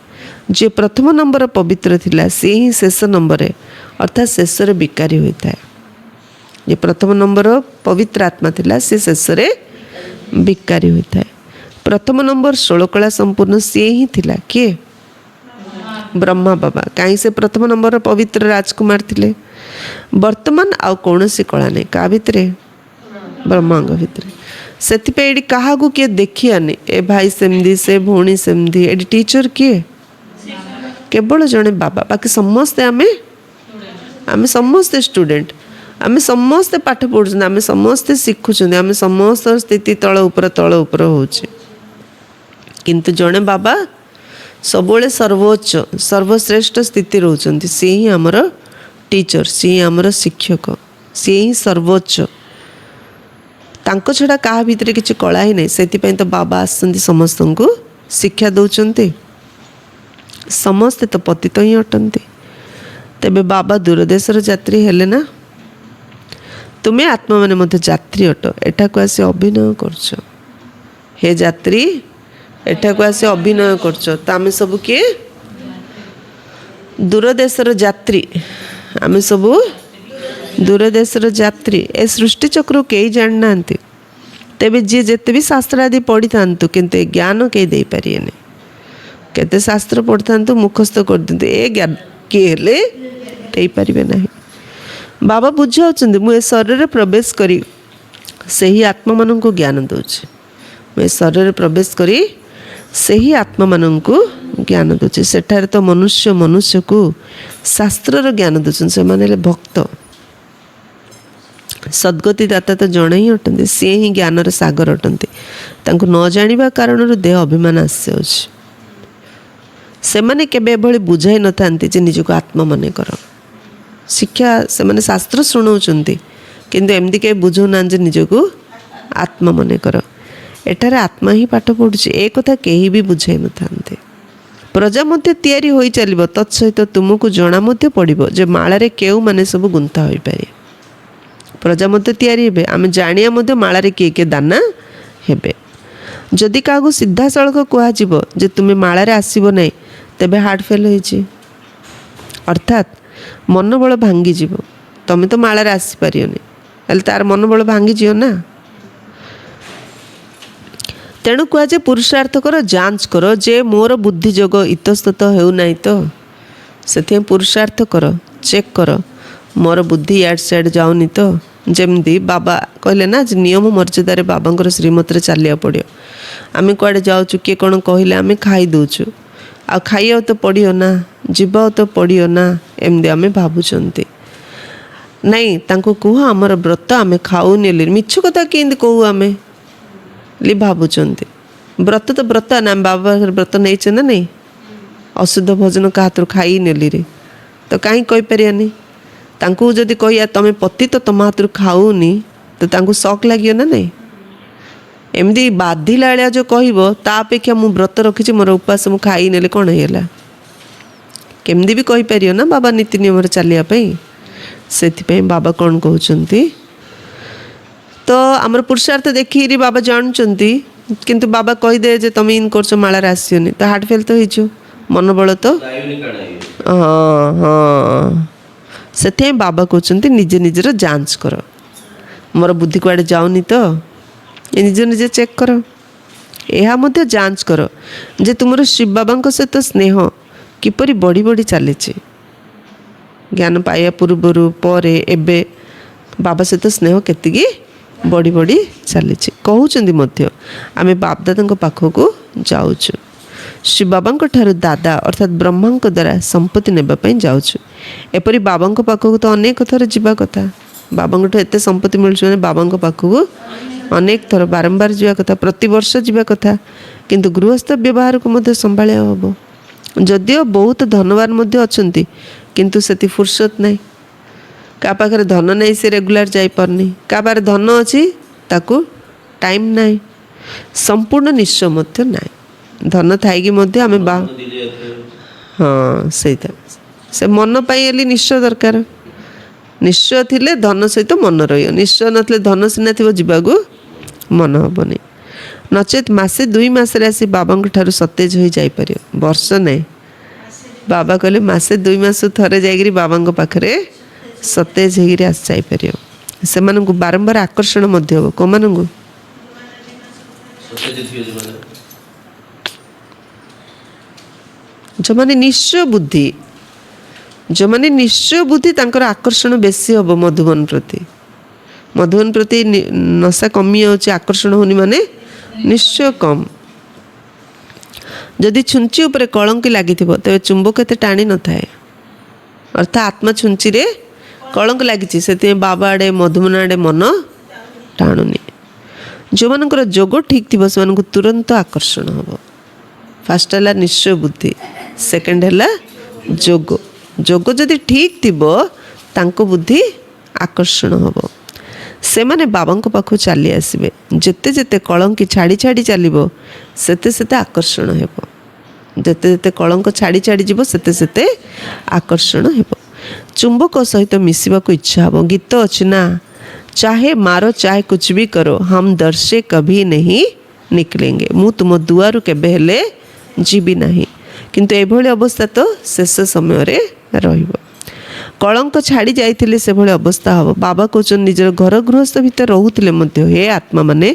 जे प्रथम नंबर पवित्र थिला से ही शेष नंबर अर्थात शेष रे विकारी होता है जे प्रथम नंबर पवित्र आत्मा थिला से शेष रे विकारी होता है प्रथम नंबर 16 कला संपूर्ण सी ही थिला किए ब्रह्मा बाबा कहीं से प्रथम नंबर पवित्र राजकुमार थिले वर्तमान आउ कौन सी कला नहीं का भितरे ब्रह्मांग भितरे सेतिपे एडी काहाकू किए देखियानी ए भाई सेमदी से भौणी सेमदी एडी टीचर किए केवल जड़े बाबा बाकी समस्ते आमे समस्ते स्टूडेंट आमे समस्ते पाठ पढ़ुछन आमे समस्ते शिखुछन आमे समस्त स्थिति तल ऊपर होछि किंतु जड़े बाबा सबले सर्वोच्च सर्वश्रेष्ठ स्थिति रोचंती से ही आमर टीचर सी ही आमर शिक्षक सी ही सर्वोच्च तांको छड़ा कहा भितर किछि कला ही नहीं सेति तो बाबा आसंती समस्त को शिक्षा दौरान समस्ते तो पतित ही अटंती तेबे बाबा दूरदेशर यात्री हेले ना तुम्हें आत्मा माने मध्य यात्री अट एठा को आसी अभिनय करछ हे यात्री एठा को आसी अभिनय करछ तामे सब के दूरदेशर यात्री आमे सब दूरदेशर यात्री ए सृष्टि चक्र कई जानना तेबे जी जेते भी शास्त्र आदि पढ़ी था किंतु ज्ञान कई दे पारिए केते शास्त्र पढ़ी था मुखस्थ कर दिंतु ए ज्ञान किए दे पारिबे नहीं बाबा बुझाउछन्ति मु ए शरीर प्रवेश करी से ही आत्मा मान को ज्ञान दूचे मु शरीर प्रवेश करी से ही आत्मा मान को ज्ञान दूचे सेठारे तो मनुष्य को शास्त्र ज्ञान दूचन से माने भक्त सद्गति दाता तो जड़े ही अटंती सी ही ज्ञानर सागर अटंती तांको न जानिबा कारण देह अभिमान आसी से माने केबे एभली बुझाई न थांती जे निजको आत्मा मने कर शिक्षा से माने शास्त्र शुणाउछन्ति किंतु एमदी के बुझौ ना जे निजको आत्मा मने कर एठारे आत्मा ही पाठ पढ़ुछि ए कथा केही भी बुझाई न थांते प्रजा मध्य तैयारी होई चलिबो तत्सहित तुमको जना मध्य पड़िबो जे माळारे केउ माने सब गुंता होई पारे प्रजा मध्य तैयारी हेबे आमे जानिया मध्य माळारे किए दाना हेबे जदि कागो सीधा सड़क कह जे तुम्हें माळारे आसीबो नहीं तेबे हार्ट फेल होईछि अर्थात मनोबल भांगी जीव तमे तो माळारे आसी पारियोनी हेले तार मनोबल भांगी जियो ना तेणु कहुए पुरुषार्थ कर जांच कर जे मोर बुद्धि जोग इतस्तत हेउ नाही तो से पुरुषार्थ कर चेक कर मोर बुद्धि याड सैड जाऊनी तो जमती बाबा कहले ना नियम मर्यादार बाबांकर श्रीमत रे चलिया पड़ो आम कड़े जाऊँ किए कौन कहले आम खाई दौचु आ खाइया तो पड़ो ना जीवा तो पड़ो ना एमती आम भावुंट नहीं तांको कह आमर व्रत आम खाऊनी मिछ कथा कि कहू आम भावुंट व्रत तो व्रत ना बाबा व्रत नहीं ना नहीं अशुद्ध भोजन क्या हाथ खाई नेली रे तो कहीं कहीपरियानी तांको जदि कहिया तमें पति तो तुम हाथ खाऊनी तो तांको शौक लगे ना नहीं एमती बाधिला भाया जो कहब तापेक्षा मु व्रत रखी मोर उपास मु खाई नेले कौन होगा केमती भी कहीपर ना बाबा नीति नियम चलियापी से बाबा कौन कहते तो आमर पुरुषार्थ देखिए बाबा जानते किंतु बाबा कहीदे जे तुम इन कर मालार आसनी तो हार्ट फेल तो हो मन बल तो हाँ हाँ से बाबा कहते निजे निजर जांच कर मोर बुद्धि कुआड़े जाऊनी तो ये निजे निजे चेक कर यह मध्य जांच कर जे तुमर शिव बाबा सहित स्नेह किपरि बढ़ी बढ़ी चली ज्ञान पाइबा पूर्वर पर एबे बाबा सहित स्नेह केतिकी बढ़ी बढ़ी चली कहते आम बापदादा पाखक जाऊँ शिव बाबा ठारू दादा अर्थात ब्रह्मा द्वारा संपत्ति नेबापी जाऊँ एपरी बाबा पाखक तो अनेक थर जावा कथा बाबा एत संपत्ति मिलूँ बाबा पाखक अनेक थर बारंबार जावा कथा प्रति वर्ष जावा कथा किंतु गृहस्थ व्यवहार को मध्य संभालिया हम जदिओ बहुत धनवान अच्छा किंतु से फुर्सत नहीं क्या पाखे धन नहीं से रेगुलर जापारनी क्या पाखे धन अच्छी ताकू टाइम नहीं संपूर्ण निश्चय मध्य नहीं धन थाई आम बा हाँ से मन पाई निश्चय दरकार निश्चय थिले धन सहित मन रही निश्चय नथिले धन सीना थी जावाक मन हेनी नचेत मसे 2 मास आसी बाबा ठारू सतेज हो जापर वर्ष नहीं बाबा कहले मसे 2 मास थरे जाइए बाबा पाखे सतेज होकर आस जापर से बारंबार आकर्षण हम कौ मान जो मैंने निश्चय बुद्धि जो मैंने निश्चय बुद्धि तांकर आकर्षण बेसी हम मधुबन प्रति नशा कमी अच्छे आकर्षण होनी माने निश्चय कम जदि छुंची उपरे कलंकी लगी तेरे चुंबक एत टाणी न थाए अर्थात आत्मा छुंची रे कलंक लगी से बाबा आड़े मधुबन आड़े मन टाणुनी जो मानकर जोग ठीक थी से तुरंत आकर्षण हम फास्ट है निश्चय बुद्धि सेकेंड है जोग जोग जदि ठीक थी तांको बुद्धि आकर्षण हम से माने बाबा पाखु चली आसबे जेते जेते कलंकी छाड़ी छाड़ी चलो सेते सेते आकर्षण हेब जेते जेते कलंक छाड़ी छाड़ी जीव सेते सेते आकर्षण हेब चुंबक सहित मिसवा को इच्छा हो गीत अच्छी ना चाहे मारो चाहे कुछ भी करो हम दर से कभी नहीं निकलेंगे मु तुम दुआरु केबे हेले जीवी नहीं किंतु एभली अवस्था तो शेष समय रे रहिबो कलंक छाड़ी जाइथिले से भली अवस्था हम बाबा कहते निजर घर गृहस्थ भितर रोते हे आत्मा माने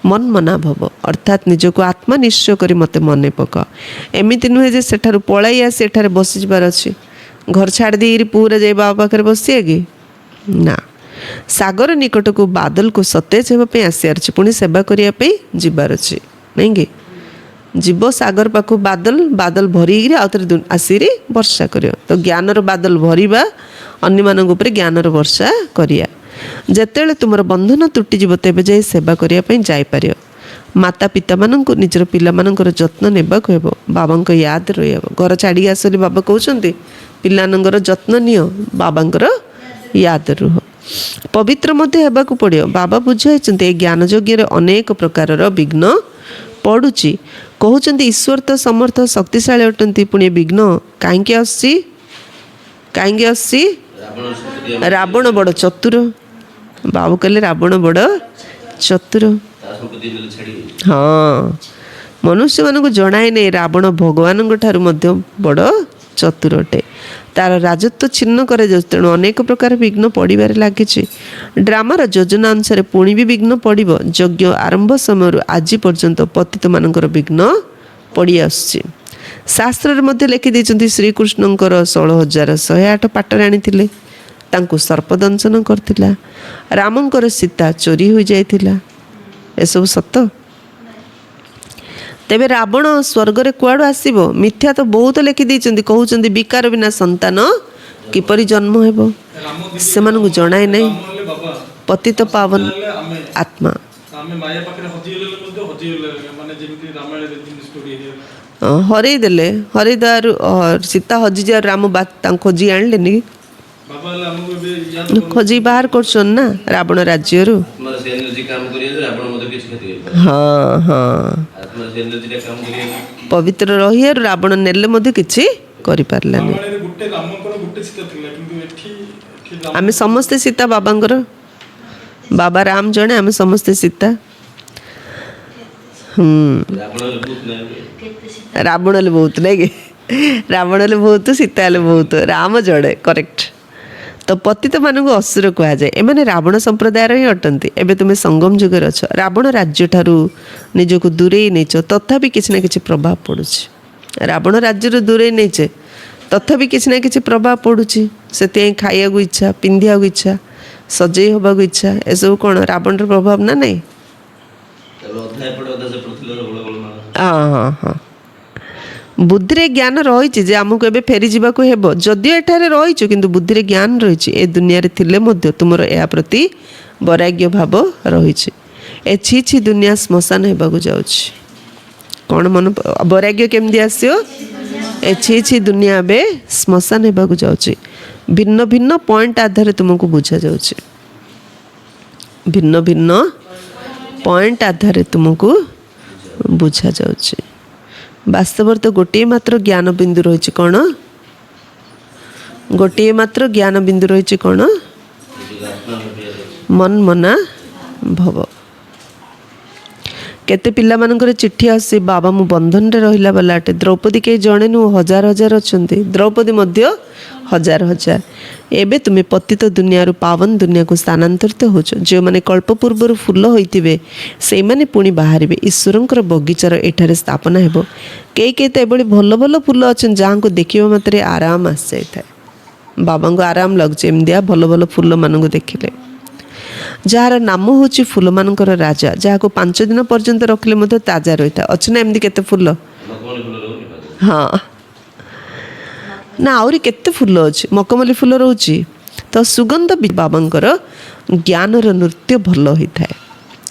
मन मना भव अर्थात निजक आत्मा निश्चय करी मते मने पका एमिति नुहे जे सेठारु पलाई आसी एठारे बसिबार अछि घर छाड़ दी पूरा जाई बाबा पाखे बसिए कि ना सागर निकट को बादल को सतेज होगा आसार पुणी सेवा करने जीवार अच्छे नहीं कि जीव सागर पाखु बादल बादल भरी आउे आसी वर्षा कर तो ज्ञानर बादल भरवा अन्य मान ज्ञानर वर्षा करिया जेतेले तुमर बंधन तुटीज तेबे जाई सेवा करने जापर माता पिता मान निजर पिला मानकर जत्न नेबाक हेबो बाबा याद रही घर छाड़ी आसली बाबा कहते पिलानंगर जत्न नियो बाबांकर याद रुह पवित्र मध्य हेबाकु पड़ियो बाबा बुझाइछन्ते ज्ञान यज्ञ अनेक प्रकार विघ्न पड़ुची कहते ईश्वर तो समर्थ शक्तिशाली अटंती पुणी विघ्न कहीं आसी रावण बड़ चतुर बाबू कहले रावण बड़ चतुर हाँ मनुष्य मानक जनाए नहीं रावण भगवान ठारू मध्य बड़ चतुर अटे तार राजत्व छिन्न कर तेणु अनेक प्रकार विघ्न पड़े लगी ड्रामार योजना अनुसार पुणी भी विघ्न पड़ यज्ञ आरंभ समय आज पर्यंत पतित मानकर विघ्न पड़ी आसुची शास्त्र मध्य लिखिदे श्रीकृष्णकर 16,108 पाठ राणी सर्पदंशन करथिला रामंकर सीता चोरी हो जाइथिला एसबु सत तेबे रावण स्वर्ग रे कुआडू आसीबो मिथ्या तो बहुत लिखिदे कहउचंदी विकार बिना संतान किपरि जन्म हेबो सेमानकु जणाय नै पतित पावन आत्मा हरई देले हरई दार सीता हजी जा राम बात खोजी आणलेनी ବାବା ହେଲେ ଆମକୁ ଏବେ ୟାଦ ଖୋଜି ବାହାର କରୁଛନ୍ ନା ରାବଣ ରାଜ୍ୟରୁ। ଆତ୍ମାର ସେ ଏନର୍ଜି କାମ କରିବା ଆପଣ ମଧ୍ୟ କିଛି କ୍ଷତି କରିପାରେ। ହଁ ହଁ, ଆତ୍ମାର ସେ ଏନର୍ଜିଟା କାମ କରିବା ପବିତ୍ର ରହିବାରୁ ରାବଣ ନେଲେ ମଧ୍ୟ କିଛି କରିପାରିଲାନି। ରାମାୟଣରେ ଗୋଟେ ରାମଙ୍କର ଗୋଟେ ସୀତା ଥିଲା କିନ୍ତୁ ଏଠି ରାମ ଆମେ ସମସ୍ତେ ସୀତା ବାବାଙ୍କର। ବାବା ରାମ ଜଣେ, ଆମେ ସମସ୍ତେ ସୀତା। ରାବଣ ହେଲେ ଭୂତ ନାହିଁ। ରାବଣ ହେଲେ ବହୁତ ନାଇଁ କି? ରାବଣ ହେଲେ ବହୁତ, ସୀତା ହେଲେ ବହୁତ, ରାମ ଜଣେ, କରେକ୍ଟ। ତ ପତିତ ମାନଙ୍କୁ ଅସୁର କୁହାଯାଏ। ଏମାନେ ରାବଣ ସମ୍ପ୍ରଦାୟର ହିଁ ଅଟନ୍ତି। ଏବେ ତୁମେ ସଙ୍ଗମ ଯୁଗରେ ଅଛ। ରାବଣ ରାଜ୍ୟ ଠାରୁ ନିଜକୁ ଦୂରେଇ ନେଇଛ, ତଥାପି କିଛି ନା କିଛି ପ୍ରଭାବ ପଡ଼ୁଛି। ରାବଣ ରାଜ୍ୟରୁ ଦୂରେଇ ନେଇଛେ, ତଥାପି କିଛି ନା କିଛି ପ୍ରଭାବ ପଡ଼ୁଛି। ସେଥିପାଇଁ ଖାଇବାକୁ ଇଚ୍ଛା, ପିନ୍ଧିବାକୁ ଇଚ୍ଛା, ସଜେଇ ହେବାକୁ ଇଚ୍ଛା, ଏସବୁ କ'ଣ ରାବଣର ପ୍ରଭାବ ନା ନାହିଁ? ତାପରେ ଅଧା ଏପଟେ ଅଧା ସେପଟେ ଥିଲା ଗୋଳ ମାଳ। ହଁ ହଁ ହଁ, ବୁଦ୍ଧିରେ ଜ୍ଞାନ ରହିଛି ଯେ ଆମକୁ ଏବେ ଫେରିଯିବାକୁ ହେବ। ଯଦିଓ ଏଠାରେ ରହିଛୁ କିନ୍ତୁ ବୁଦ୍ଧିରେ ଜ୍ଞାନ ରହିଛି। ଏ ଦୁନିଆରେ ଥିଲେ ମଧ୍ୟ ତୁମର ଏହା ପ୍ରତି ବୈରାଗ୍ୟ ଭାବ ରହିଛି। ଏ ଛି ଛି ଦୁନିଆ ଶ୍ମଶାନ ହେବାକୁ ଯାଉଛି। କ'ଣ ବୈରାଗ୍ୟ କେମିତି ଆସିବ? ଏ ଛି ଛି ଦୁନିଆ ଏବେ ଶ୍ମଶାନ ହେବାକୁ ଯାଉଛି। ଭିନ୍ନ ଭିନ୍ନ ପଏଣ୍ଟ ଆଧାରରେ ତୁମକୁ ବୁଝାଯାଉଛି। ଭିନ୍ନ ଭିନ୍ନ ପଏଣ୍ଟ ଆଧାରରେ ତୁମକୁ ବୁଝାଯାଉଛି। ବାସ୍ତବରେ ତ ଗୋଟିଏ ମାତ୍ର ଜ୍ଞାନ ବିନ୍ଦୁ ରହିଛି। କ'ଣ? ଗୋଟିଏ ମାତ୍ର ଜ୍ଞାନ ବିନ୍ଦୁ ରହିଛି। କ'ଣ? ମନ ମନା ଭବ। କେତେ ପିଲାମାନଙ୍କର ଚିଠି ଆସୁଛି, ବାବା ମୁଁ ବନ୍ଧନରେ ରହିଲା ବାଲାଟେ। ଦ୍ରୌପଦୀ କେହି ଜଣେ ନୁହଁ, ହଜାର ହଜାର ଅଛନ୍ତି। ଦ୍ରୌପଦୀ ମଧ୍ୟ ହଜାର ହଜାର। ଏବେ ତୁମେ ପତିତ ଦୁନିଆରୁ ପାବନ ଦୁନିଆକୁ ସ୍ଥାନାନ୍ତରିତ ହେଉଛ। ଯେଉଁମାନେ କଳ୍ପ ପୂର୍ବରୁ ଫୁଲ ହୋଇଥିବେ ସେଇମାନେ ପୁଣି ବାହାରିବେ। ଈଶ୍ୱରଙ୍କର ବଗିଚାର ଏଠାରେ ସ୍ଥାପନା ହେବ। କେହି କେହି ତ ଏଭଳି ଭଲ ଭଲ ଫୁଲ ଅଛନ୍ତି ଯାହାଙ୍କୁ ଦେଖିବା ମାତ୍ରେ ଆରାମ ଆସିଯାଇଥାଏ। ବାବାଙ୍କୁ ଆରାମ ଲାଗୁଛି ଏମିତିଆ ଭଲ ଭଲ ଫୁଲମାନଙ୍କୁ ଦେଖିଲେ। ଯାହାର ନାମ ହେଉଛି ଫୁଲମାନଙ୍କର ରାଜା, ଯାହାକୁ 5 ଦିନ ପର୍ଯ୍ୟନ୍ତ ରଖିଲେ ମଧ୍ୟ ତାଜା ରହିଥାଏ। ଅଛି ନା ଏମିତି କେତେ ଫୁଲ? ହଁ, ନା ଆହୁରି କେତେ ଫୁଲ ଅଛି। ମକମଲ୍ଲି ଫୁଲ ରହୁଛି। ତ ସୁଗନ୍ଧ ବାବାଙ୍କର ଜ୍ଞାନର ନୃତ୍ୟ ଭଲ ହୋଇଥାଏ।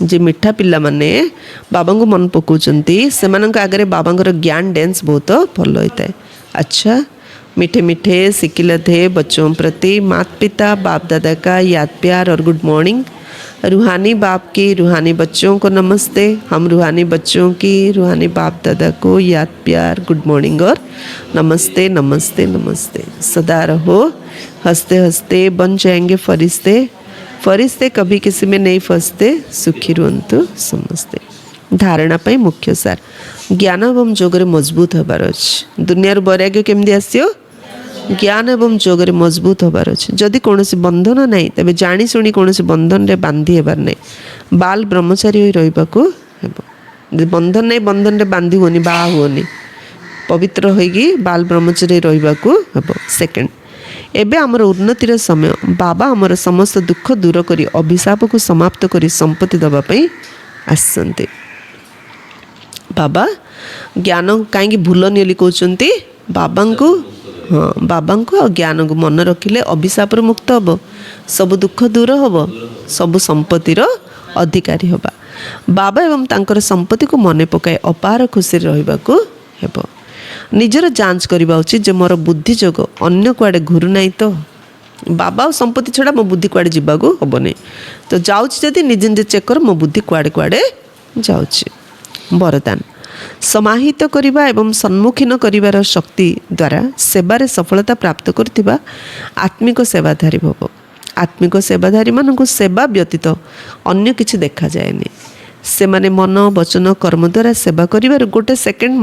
ଯେ ମିଠା ପିଲାମାନେ ବାବାଙ୍କୁ ମନେ ପକାଉଛନ୍ତି ସେମାନଙ୍କ ଆଗରେ ବାବାଙ୍କର ଜ୍ଞାନ ଡ୍ୟାନ୍ସ ବହୁତ ଭଲ ହୋଇଥାଏ। ଆଚ୍ଛା, मीठे मीठे सिकिलते बच्चों प्रति माता पिता बाप दादा का याद प्यार और गुड मॉर्निंग। रूहानी बाप की रूहानी बच्चों को नमस्ते। हम रूहानी बच्चों की रूहानी बाप दादा को याद प्यार गुड मॉर्निंग और नमस्ते नमस्ते नमस्ते। सदा रहो हंसते हंसते, बन जाएंगे फरिश्ते। फरिश्ते कभी किसी में नहीं फंसते, सुखी रुहंतु समस्ते। धारणा पाई मुख्य सार ज्ञान एवं जोगरे मजबूत होबार अछि। दुनियार वैराग्य केमती आसियो? ज्ञान एवं जोगरे मजबूत होबार अछि। जदि कौनसी बंधन नहीं तेबे जानी शुणी कौनसी बंधन रे बांधी हेबार नहीं। बाल ब्रह्मचारी होई रहिबाकू हेबो। बंधन नहीं, बंधन रे बांधी होनी, बाहा होनी, पवित्र होइगी बाल ब्रह्मचारी रहिबाकू हेबो। सेकंड, एबे आमर उन्नतिर समय। बाबा आमर समस्त दुख दूर करी अभिशाप को समाप्त करी संपत्ति दबा पई आसंते। बाबा ज्ञान कहीं भूलनी बोली कहते बाबा को। हाँ, बाबा को ज्ञान को मन रखिले अभिशाप मुक्त हम, सब दुख दूर हम, सब संपत्तिर अधिकारी हवा। बाबा एवं तांकर संपत्ति को मन पकाए अपार खुशी रहिबाकू हेबो। निजर जांच करबा उचित जे मोर बुद्धि जोग अन्य कुआडे घुरु नाही तो। बाबा और संपत्ति छड़ा मो बुद्धि कुआडे जिबाकू हबनी। तो जाउछि जदि निजे निजे चेक कर मो बुद्धि कुआडे कुआडे जाउछि। वरदान समाहित करिबा एवं सम्मुखीन करिबार शक्ति द्वारा सेवारे सफलता प्राप्त करथिबा आत्मिक सेवाधारी भव। आत्मिक सेवाधारी मानकु सेवा व्यतीत अन्य किछि देखा जाएनी। से माने मन वचन कर्म द्वारा सेवा करिबार गोटे सेकेंड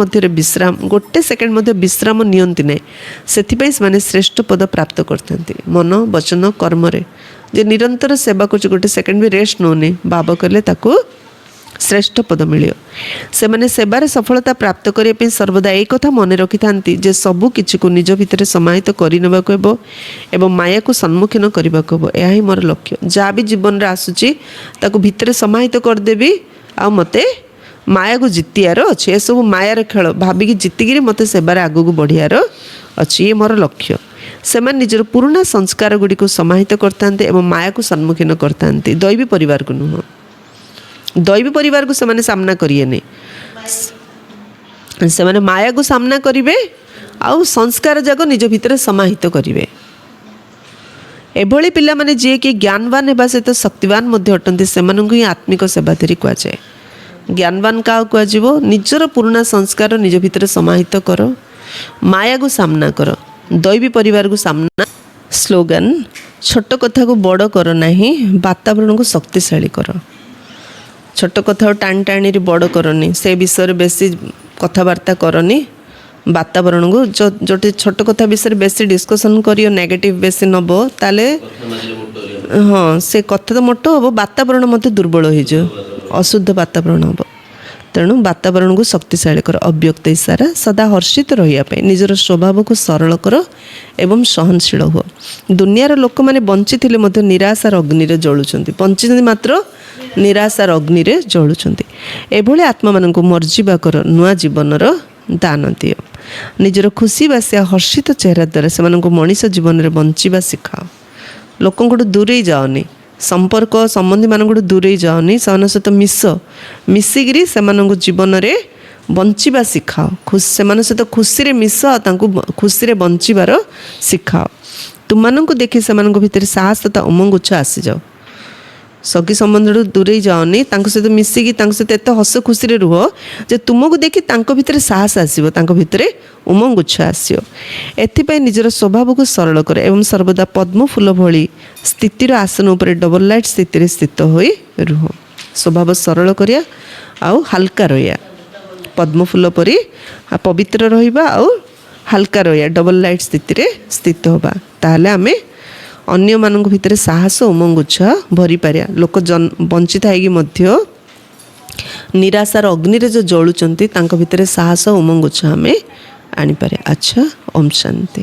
मध्य विश्राम नियंती नहीं। सेथिपई से माने श्रेष्ठ पद प्राप्त करथांती। मन वचन कर्म रे जे निरंतर सेवा कर गोटे सेकेंड भी रेस्ट नौनी बाबा कहले ताकू श्रेष्ठ पद मिलियो। से माने सेवार सफलता प्राप्त करने पे सर्वदा एक कथा मन रखि थांती जे सबु किछि को निज भितर समाहित करि नेबाको हेबो एवं माया को सम्मुखीन करबाको हेबो। एहा ही मोर लक्ष्य। जहाँ भी जीवन रे आसुची ताकू भितर समाहित कर देबी आ मते माया को जितियार अछि। ए सब मायार खेल भाबिकी जितिगिरी मते सेवार आगु को बढ़ियार अछि। ये मोर लक्ष्य। सेमान निजर पुराना संस्कार गुडी को समाहित करतांते एवं माया को सम्मुखीन करतांते। दैवी परिवार को नुह, दैवी परिवार को सेमाने सामना करिए नहीं। सेमाने माया को सामना करिवे आउ संस्कार जाक निज भितर समाहित करिवे। एभଳି ପିଲାମାନେ ଯିଏକି ଜ୍ଞାନବାନ ହେବା ସହିତ ଶକ୍ତିବାନ ମଧ୍ୟ ଅଟନ୍ତି ସେମାନଙ୍କୁ ହିଁ ଆତ୍ମିକ ସେବାଧାରୀ କୁହାଯାଏ। ଜ୍ଞାନବାନ କାହାକୁ କୁହାଯିବ? ନିଜର ପୁରୁଣା ସଂସ୍କାର ନିଜ ଭିତରେ ସମାହିତ କର, ମାୟାକୁ ସାମ୍ନା କର, ଦୈବୀ ପରିବାରକୁ ସାମ୍ନା। ସ୍ଲୋଗାନ, ଛୋଟ କଥାକୁ ବଡ଼ କର ନାହିଁ, ବାତାବରଣକୁ ଶକ୍ତିଶାଳୀ କର। ଛୋଟ କଥାକୁ ଟାଣି ଟାଣିରେ ବଡ଼ କରନି, ସେ ବିଷୟରେ ବେଶୀ କଥାବାର୍ତ୍ତା କରନି। ବାତାବରଣକୁ ଯୋଉଠି ଛୋଟ କଥା ବିଷୟରେ ବେଶୀ ଡିସ୍କସନ୍ କରିବ, ନେଗେଟିଭ୍ ବେଶୀ ନେବ, ତାହେଲେ କଥା ମାଝିରେ ମୋଟ କରିବା। ହଁ ସେ କଥା ତ ମୋଟ ହେବ, ବାତାବରଣ ମଧ୍ୟ ଦୁର୍ବଳ ହୋଇଯିବ, ଅଶୁଦ୍ଧ ବାତାବରଣ ହେବ। ତେଣୁ ବାତାବରଣକୁ ଶକ୍ତିଶାଳୀ କର। ଅବ୍ୟକ୍ତ ଇସାରା, ସଦା ହର୍ଷିତ ରହିବା ପାଇଁ ନିଜର ସ୍ୱଭାବକୁ ସରଳ କର ଏବଂ ସହନଶୀଳ ହୁଅ। ଦୁନିଆର ଲୋକମାନେ ବଞ୍ଚିଥିଲେ ମଧ୍ୟ ନିରାଶାର ଅଗ୍ନିରେ ଜଳୁଛନ୍ତି, ବଞ୍ଚିଛନ୍ତି ମାତ୍ର ନିରାଶାର ଅଗ୍ନିରେ ଜଳୁଛନ୍ତି। ଏଭଳି ଆତ୍ମାମାନଙ୍କୁ ମର୍ଜିବା କର, ନୂଆ ଜୀବନର ଦାନ ଦିଅ। ନିଜର ଖୁସି ବାସିଆ ହର୍ଷିତ ଚେହେରା ଦ୍ୱାରା ସେମାନଙ୍କୁ ମଣିଷ ଜୀବନରେ ବଞ୍ଚିବା ଶିଖାଅ। ଲୋକଙ୍କଠୁ ଦୂରେଇ ଯାଅନି, ସମ୍ପର୍କ ସମ୍ବନ୍ଧୀମାନଙ୍କଠୁ ଦୂରେଇ ଯାଅନି, ସେମାନଙ୍କ ସହିତ ମିଶିକିରି ସେମାନଙ୍କୁ ଜୀବନରେ ବଞ୍ଚିବା ଶିଖାଅ। ସେମାନଙ୍କ ସହିତ ଖୁସିରେ ମିଶ, ତାଙ୍କୁ ଖୁସିରେ ବଞ୍ଚିବାର ଶିଖାଅ। ତୁମମାନଙ୍କୁ ଦେଖି ସେମାନଙ୍କ ଭିତରେ ସାହସ ତଥା ଉମଙ୍ଗ ଉଚ୍ଛ ଆସିଯାଉ। ସଖୀ ସମ୍ବନ୍ଧରୁ ଦୂରେଇ ଯାଅନି, ତାଙ୍କ ସହିତ ମିଶିକି ତାଙ୍କ ସହିତ ଏତେ ହସ ଖୁସିରେ ରୁହ ଯେ ତୁମକୁ ଦେଖି ତାଙ୍କ ଭିତରେ ସାହସ ଆସିବ, ତାଙ୍କ ଭିତରେ ଉମଙ୍ଗ ଉଚ୍ଛ ଆସିବ। ଏଥିପାଇଁ ନିଜର ସ୍ୱଭାବକୁ ସରଳ କର ଏବଂ ସର୍ବଦା ପଦ୍ମ ଫୁଲ ଭଳି ସ୍ଥିତିର ଆସନ ଉପରେ ଡବଲ ଲାଇଟ୍ ସ୍ଥିତିରେ ସ୍ଥିତ ହୋଇ ରୁହ। ସ୍ୱଭାବ ସରଳ କରିବା ଆଉ ହାଲକା ରହିବା, ପଦ୍ମ ଫୁଲ ପରି ପବିତ୍ର ରହିବା ଆଉ ହାଲକା ରହିବା, ଡବଲ ଲାଇଟ୍ ସ୍ଥିତିରେ ସ୍ଥିତ ହେବା। ତାହେଲେ ଆମେ ଅନ୍ୟମାନଙ୍କ ଭିତରେ ସାହସ ଉମଙ୍ଗ ଉତ୍ସାହ ଭରିପାରିବା। ଲୋକ ବଞ୍ଚିଥାଇକି ମଧ୍ୟ ନିରାଶାର ଅଗ୍ନିରେ ଯେଉଁ ଜଳୁଛନ୍ତି ତାଙ୍କ ଭିତରେ ସାହସ ଉମଙ୍ଗ ଉତ୍ସାହ ଆମେ ଆଣିପାରିବା। ଆଚ୍ଛା, ଓମ୍ ଶାନ୍ତି।